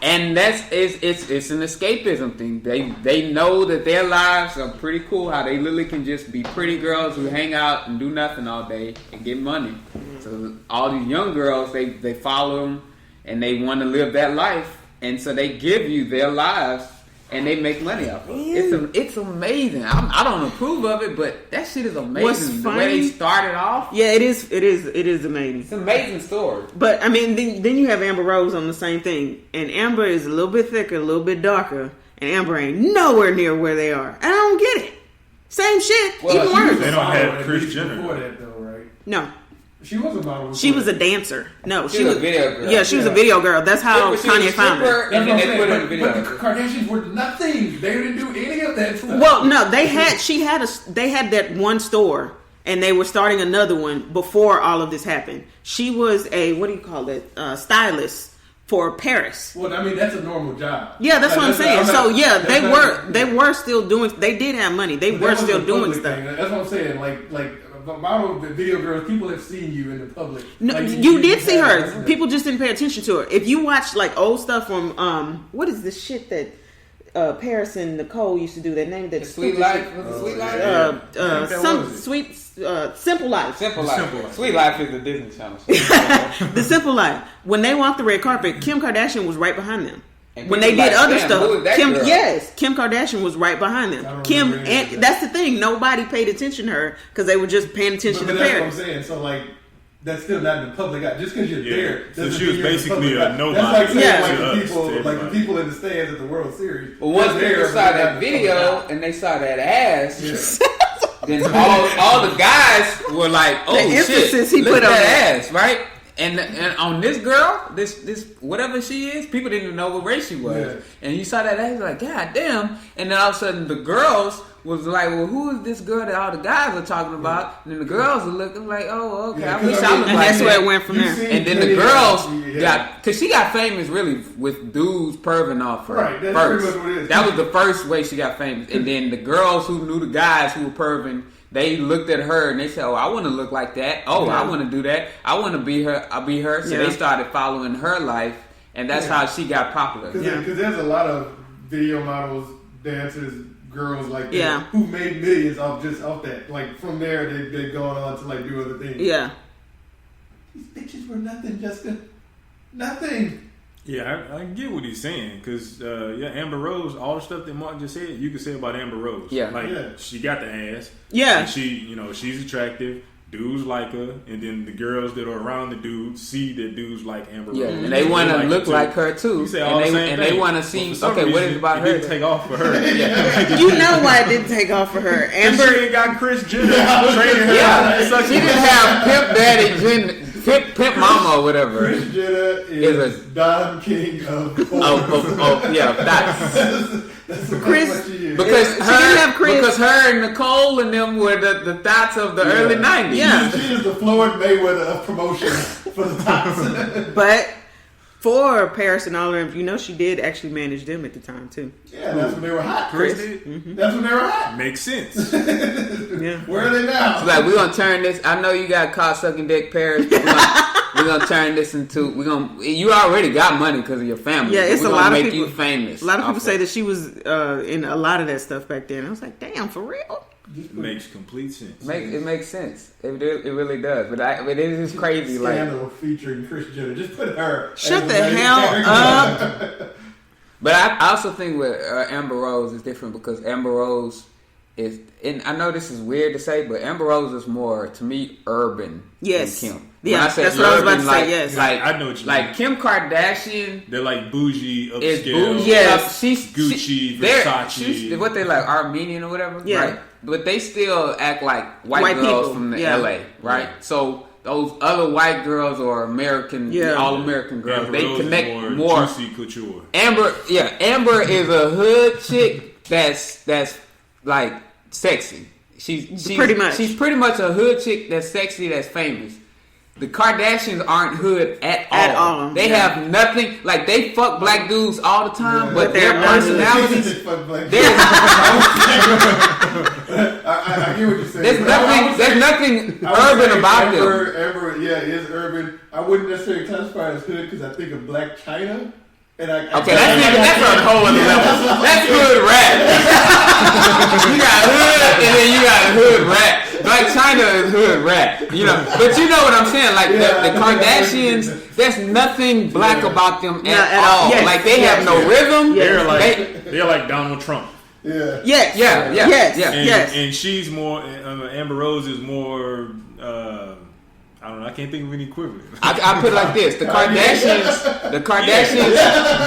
And it's an escapism thing. They know that their lives are pretty cool. How they literally can just be pretty girls who hang out and do nothing all day and get money. So all these young girls, they follow them and they want to live that life, and so they give you their lives and they make money off of it. It's amazing. I don't approve of it, but that shit is amazing. What's the funny, way they started off. Yeah, it is amazing. It's an amazing story. But I mean, then you have Amber Rose on the same thing, and Amber is a little bit thicker, a little bit darker, and Amber ain't nowhere near where they are. And I don't get it. Same shit, well, even worse. They don't have Kris Jenner before that, though, right? No. She was a model. She was a dancer. No, she was a video girl. Yeah, she was a video girl. That's how Kanye found her. And then they put her in video. But the Kardashians were nothing. They didn't do any of that stuff. Well, no, they had that one store, and they were starting another one before all of this happened. She was a stylist for Paris. Well, I mean, that's a normal job. Yeah, that's what I'm saying. So yeah, they not- were still doing. They did have money. They were that was still the doing public stuff. thing. That's what I'm saying. Like model video girls, people have seen you in the public. No, Like, you did see have her. listened. People just didn't pay attention to her. If you watch like old stuff from what is this shit that Paris and Nicole used to do? That name that Sweet Life. Was it Sweet Life? Simple Life. Simple Life. Simple Life. Sweet Life is the Disney Channel. The Simple Life. When they walked the red carpet, Kim Kardashian was right behind them. And When they people did like, other damn, stuff, who is that girl? Kim Kardashian was right behind I them. don't Kim, remember any of and that. that's the thing. Nobody paid attention to her because they were just paying attention But to that's what I'm Paris. saying. So like, that's still not in the public eye. Just because you're there, So doesn't she was mean you're in the basically public a eye. nobody. That's like saying Yeah. like to the us, people, to like the everybody. people in the stands at the World Series. But once they're there, people but saw they're not that in the video public eye. and they saw that ass, then all the guys were like, "Oh The shit, emphasis he look put at on that ass, right?" And on this girl, this whatever she is, people didn't even know what race she was. Yeah. And you saw that ass, like, God damn! And then all of a sudden, the girls was like, "Well, who is this girl that all the guys are talking about?" And then the girls are looking like, "Oh, okay, Yeah, I wish 'cause I I mean- looked And like that's that." where it went from You there. see- And then the Yeah. girls Yeah. got, cause she got famous really with dudes perving off her Right, that's first. pretty much what it is. That was the first way she got famous. And then the girls who knew the guys who were perving, they looked at her and they said, "Oh, I want to look like that. Oh, I want to do that. I want to be her. I'll be her." So Yeah. they started following her life, and that's how she got popular. Because there's a lot of video models, dancers, girls like that Yeah. who made millions off that. Like from there, they've gone on to like do other things. Yeah. These bitches were nothing, Justin. Nothing. Yeah, I get what he's saying because Amber Rose, all the stuff that Mark just said, you could say about Amber Rose. Yeah. like Yeah. she got the ass. Yeah. and she's attractive. Dudes like her, and then the girls that are around the dudes see that dudes like Amber Yeah, Rose, and they want to like look her like her too. You say all the same They thing. want to But see. for some Okay, what is reason, it about it her? didn't take off for her. You know why it didn't take off for her. Amber Amber. ain't got Chris Jenner training her. Yeah, Suck she it. didn't have Pimp Daddy, Pimp Mama or whatever. Chris Jenner is Don King of That's Chris- what she is. Because She didn't have Chris. Because her and Nicole and them were the thoughts of the early 90s. Yeah. She is the Floyd Mayweather of promotion for the tops. But for Paris and all of them, you know, she did actually manage them at the time too. Yeah, that's when they were hot. Chris Chris. did? That's when they were hot. Makes sense. Yeah. Where are they now? It's like, we're going to turn this. I know you got caught sucking dick, Paris. But we're going to turn this into. You already got money because of your family. Yeah, it's we're a gonna lot of make people. you famous. A lot of people off say that she was in a lot of that stuff back then. I was like, damn, for real? Makes complete sense. It makes sense. It really does. But it is just crazy. Like, Scandal featuring Chris Jenner. Just put her. Shut as the the main hell character. up. but I also think with Amber Rose is different because Amber Rose is. And I know this is weird to say, but Amber Rose is more to me urban. Yes. Than Kim. Yeah, When I say that's what I was about to say, like, yes. Like, I know what you like mean. Kim Kardashian. They're like bougie, Is upscale. bougie. Yes. She's Gucci, they're- Versace. she's- what they like Armenian or whatever. Yeah. Right? But they still act like white White girls people, from the yeah. LA, right? So those other white girls or American, Yeah. all American girls, Amber they Rose is connect more. juicy couture. Amber is a hood chick that's like sexy. She's Pretty much. She's pretty much a hood chick that's sexy, that's famous. The Kardashians aren't hood at all. At all, They yeah. have nothing. Like, they fuck black dudes all the time, Yeah. but They're their not personalities. Fuck black There's, I get what you're saying. there's But I nothing. would There's say- nothing I would urban say about Amber, them. Amber, yeah, is urban. I wouldn't necessarily classify it as hood because I think of Black China. And Okay, that's on a whole other level. That's hood rap. You got hood, and then you got hood rap. Black China is hood rap, you know. But you know what I'm saying? Like Yeah, the I think I know Kardashians, there's nothing black about them at at all. all. Yes, Like, they yes, have no yes. rhythm. Yes. They're like Donald Trump. Yeah. Yes. Yeah, yeah, Yes. yeah. And, Yes. and she's more. Amber Rose is more. I don't know. I can't think of any equivalent. I put it like this: the Kardashians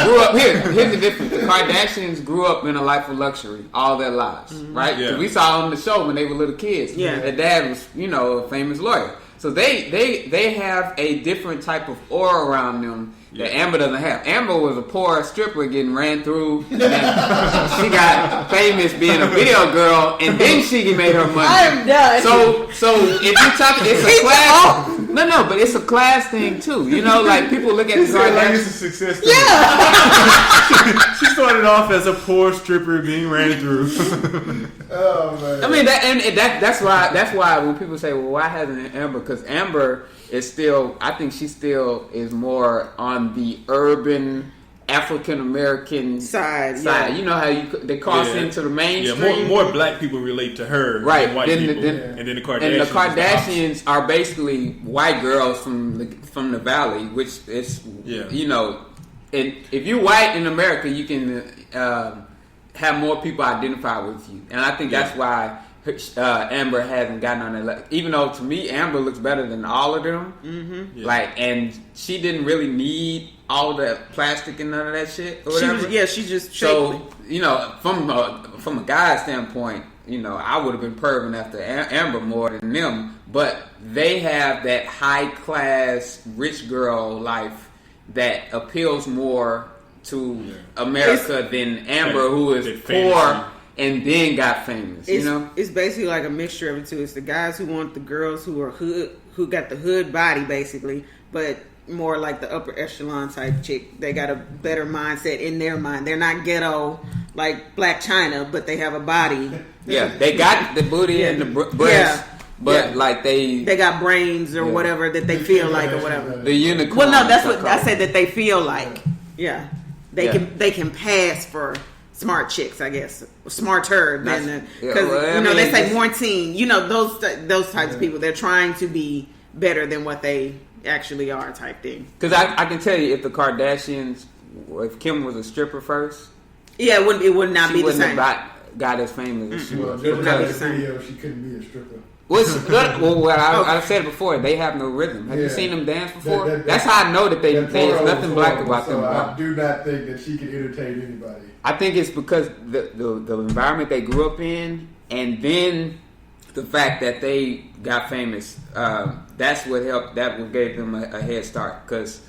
grew up. Here's the difference: the Kardashians grew up in a life of luxury all their lives, right? Yeah. 'Cause we saw on the show when they were little kids. Yeah. Their dad was, a famous lawyer, so they have a different type of aura around them that Amber doesn't have. Amber was a poor stripper getting ran through, and she got famous being a video girl, and then she made her money. I'm done. So if you talk, it's a class. No, but it's a class thing too. You know, like people look at the like it's a success story. Yeah. She started off as a poor stripper being ran through. Oh man. I mean that's why when people say, well, why hasn't Amber? Because Amber is still, I think she still is more on the urban African American side. Yeah. You know how they cross into the mainstream. Yeah, more black people relate to her right. than white people. And then the Kardashians. And the Kardashians are basically white girls from the valley, which is you know, and if you're white in America, you can have more people identify with you, and I think that's why Amber hasn't gotten on that. Even though to me, Amber looks better than all of them. Mm-hmm. Yeah. Like, and she didn't really need all the plastic and none of that shit or whatever. She just so you know, from a guy's standpoint, you know, I would have been perving after Amber more than them, but they have that high class rich girl life that appeals more to America than Amber, who is poor and then got famous. You know, it's basically like a mixture of it too. It's the guys who want the girls who are hood, who got the hood body basically, but more like the upper echelon type chick. They got a better mindset in their mind. They're not ghetto like Black China, but they have a body. Yeah, they got the booty and the breast, but like they got brains or whatever that they feel like or whatever. The unicorn. Well, no, that's what I said that they feel like. Yeah, they can pass for smart chicks, I guess, smarter than because they say more teen. You know those types of people. They're trying to be better than what they actually are, type thing. Because I can tell you, if the Kardashians, if Kim was a stripper first, it would not be the same. She wouldn't have got as famous as she was. She couldn't be a stripper. I said it before. They have no rhythm. Have you seen them dance before? That's how I know that there's nothing black about them. I do not think that she can entertain anybody. I think it's because the environment they grew up in, and then the fact that they got famous. That's what helped. That what gave them a head start. Because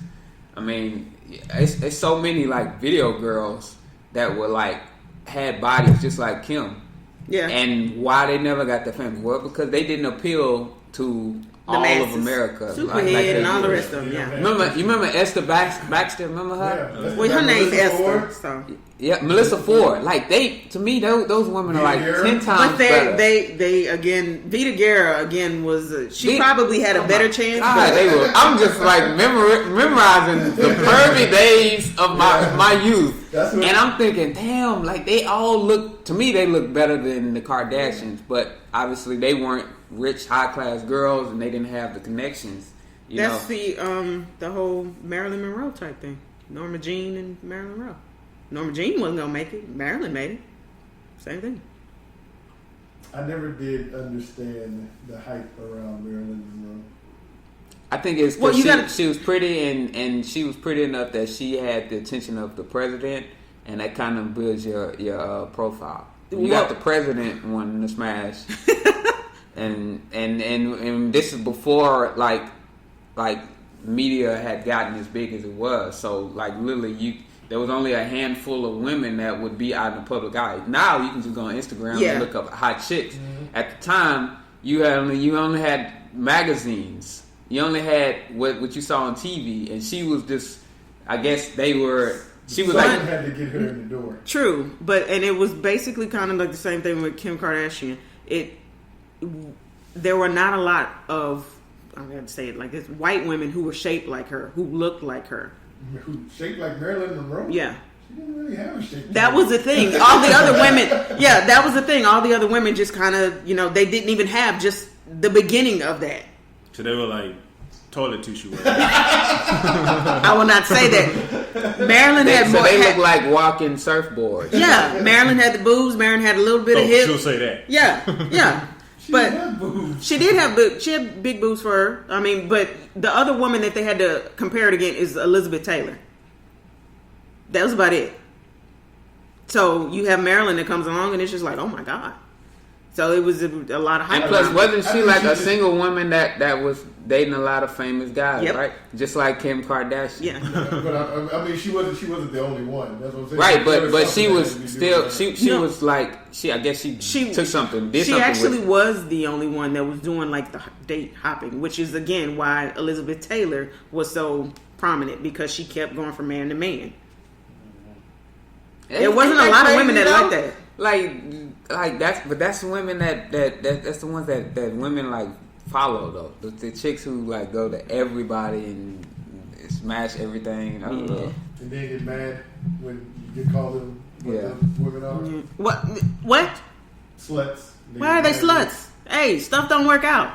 I mean, it's so many like video girls that were like had bodies just like Kim. Yeah. And why they never got the famous? Well, because they didn't appeal to all of America. Superhead and all the rest of them, yeah. You remember Esther Baxter? Remember her? Yeah. Well, her name's Esther. So. Yeah, Melissa Ford. Like to me, those women are like 10 times better. But they again, Vita Guerra again was. She probably had a better chance. God, they were. I'm just like memorizing the pervy days of my youth, and I'm thinking, damn, like they all look. To me, they look better than the Kardashians, but obviously they weren't rich, high class girls, and they didn't have the connections. That's the whole Marilyn Monroe type thing. Norma Jean and Marilyn Monroe. Norma Jean wasn't gonna make it. Marilyn made it. Same thing. I never did understand the hype around Marilyn Monroe. I think it's because she was pretty and she was pretty enough that she had the attention of the president, and that kind of builds your profile. You got the president wanting to smash, and this is before like media had gotten as big as it was. So like literally there was only a handful of women that would be out in the public eye. Now you can just go on Instagram and look up hot chicks. Mm-hmm. At the time, you only had magazines. You only had what you saw on TV, and she was just. I guess they were. She was Someone had to get her in the door. True, and it was basically kind of like the same thing with Kim Kardashian. There were not a lot of, I'm going to say it like this, white women who were shaped like her, who looked like her. Who shaped like Marilyn Monroe? Yeah. She didn't really have a shape. That was the thing. All the other women, that was the thing. All the other women just kind of, they didn't even have just the beginning of that. So they were like toilet tissue. I will not say that. Marilyn had more. They look like walking surfboards. Yeah, Marilyn had the boobs. Marilyn had a little bit of hips. She'll say that. Yeah. But she did have boobs. She had big boobs for her. I mean, but the other woman that they had to compare it against is Elizabeth Taylor. That was about it. So you have Marilyn that comes along, and it's just like, oh my god. So it was a lot of hype. And plus, around it. wasn't she like a single woman that was dating a lot of famous guys, Yep. right? Just like Kim Kardashian. Yeah. But I mean, she wasn't the only one. That's what I'm saying. Right, There but she something was that had to be still doing she No. was like I guess she took something. Did She something actually with it. was the only one that was doing like the date hopping, which is again why Elizabeth Taylor was so prominent because she kept going from man to man. There wasn't a lot of women that like that. Like that's the women that's the ones that women like follow though. The chicks who like go to everybody and smash everything. I don't know. And then get mad when you get called them what Yeah. the women are. What? Sluts. Why are they get mad sluts? Hey, stuff don't work out.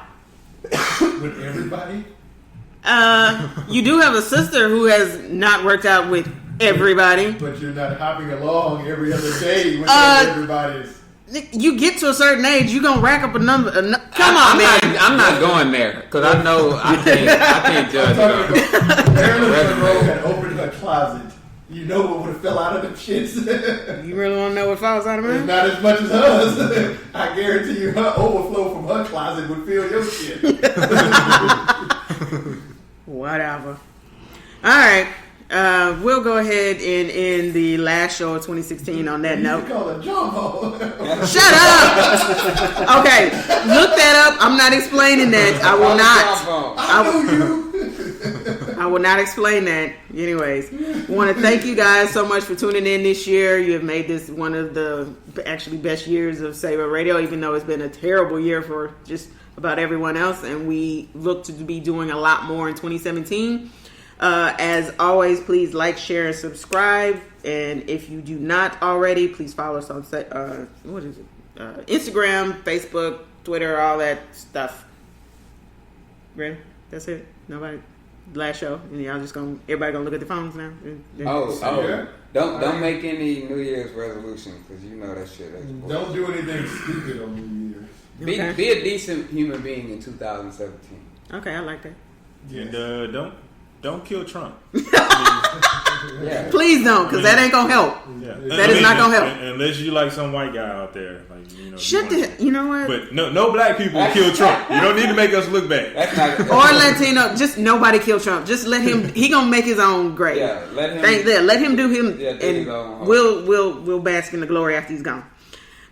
with everybody? You do have a sister who has not worked out with everybody. But you're not hopping along every other day with everybody's. You get to a certain age, you gonna rack up a number. Come on, man. I'm not going there because I know I can't judge I'm it. talking about Marilyn Monroe had opened her closet. You know what would have fell out of them shits? You really want to know what falls out of It's me? not as much as hers. I guarantee you her overflow from her closet would fill your shit. Whatever. All right. We'll go ahead and end the last show of 2016 on that You note. call it jumbo. Shut up! Okay, look that up. I'm not explaining that. I will not. I know you. I will not explain that. Anyways, want to thank you guys so much for tuning in this year. You have made this one of the actually best years of SayWHA Radio, even though it's been a terrible year for just about everyone else. And we look to be doing a lot more in 2017. As always, please like, share, and subscribe. And if you do not already, please follow us on Instagram, Facebook, Twitter, all that stuff. Ready? That's it. Nobody. Last show, and y'all just everybody gonna look at the phones now. Yeah. Don't make any New Year's resolutions because you know that shit. Don't do anything stupid on New Year's. Be a decent human being in 2017. Okay, I like that. And don't kill Trump. Yeah. Please don't, because that ain't gonna help. Yeah. That is not gonna help. Unless you like some white guy out there, like You know what? But no black people kill Trump. You don't need to make us look bad. That's not. Or Latino, just nobody kill Trump. Just let him. He gonna make his own grave. Yeah, let him. Let him do him, Yeah, do his own. and we'll bask in the glory after he's gone.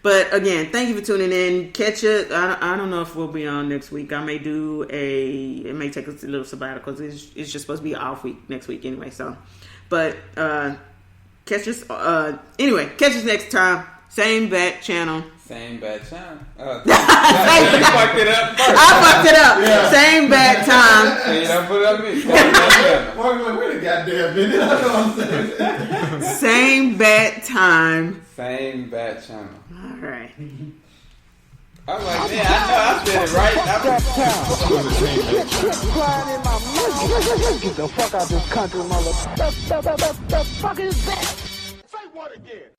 But again, thank you for tuning in. Catch it. I don't know if we'll be on next week. I may do it may take us a little sabbatical. It's just supposed to be off week next week anyway. So, but catch us. Anyway, catch us next time. Same bat channel. Same bad channel. You I fucked it up first. fucked it up. Yeah. Same bad time. You don't put it on me. Mark's like, wait a goddamn minute. I know what I'm saying. Same bad time. Same bad channel. All right. I was like, man, I know I said it right. Get the fuck out of this country, mother. The fuck is that? Say what again?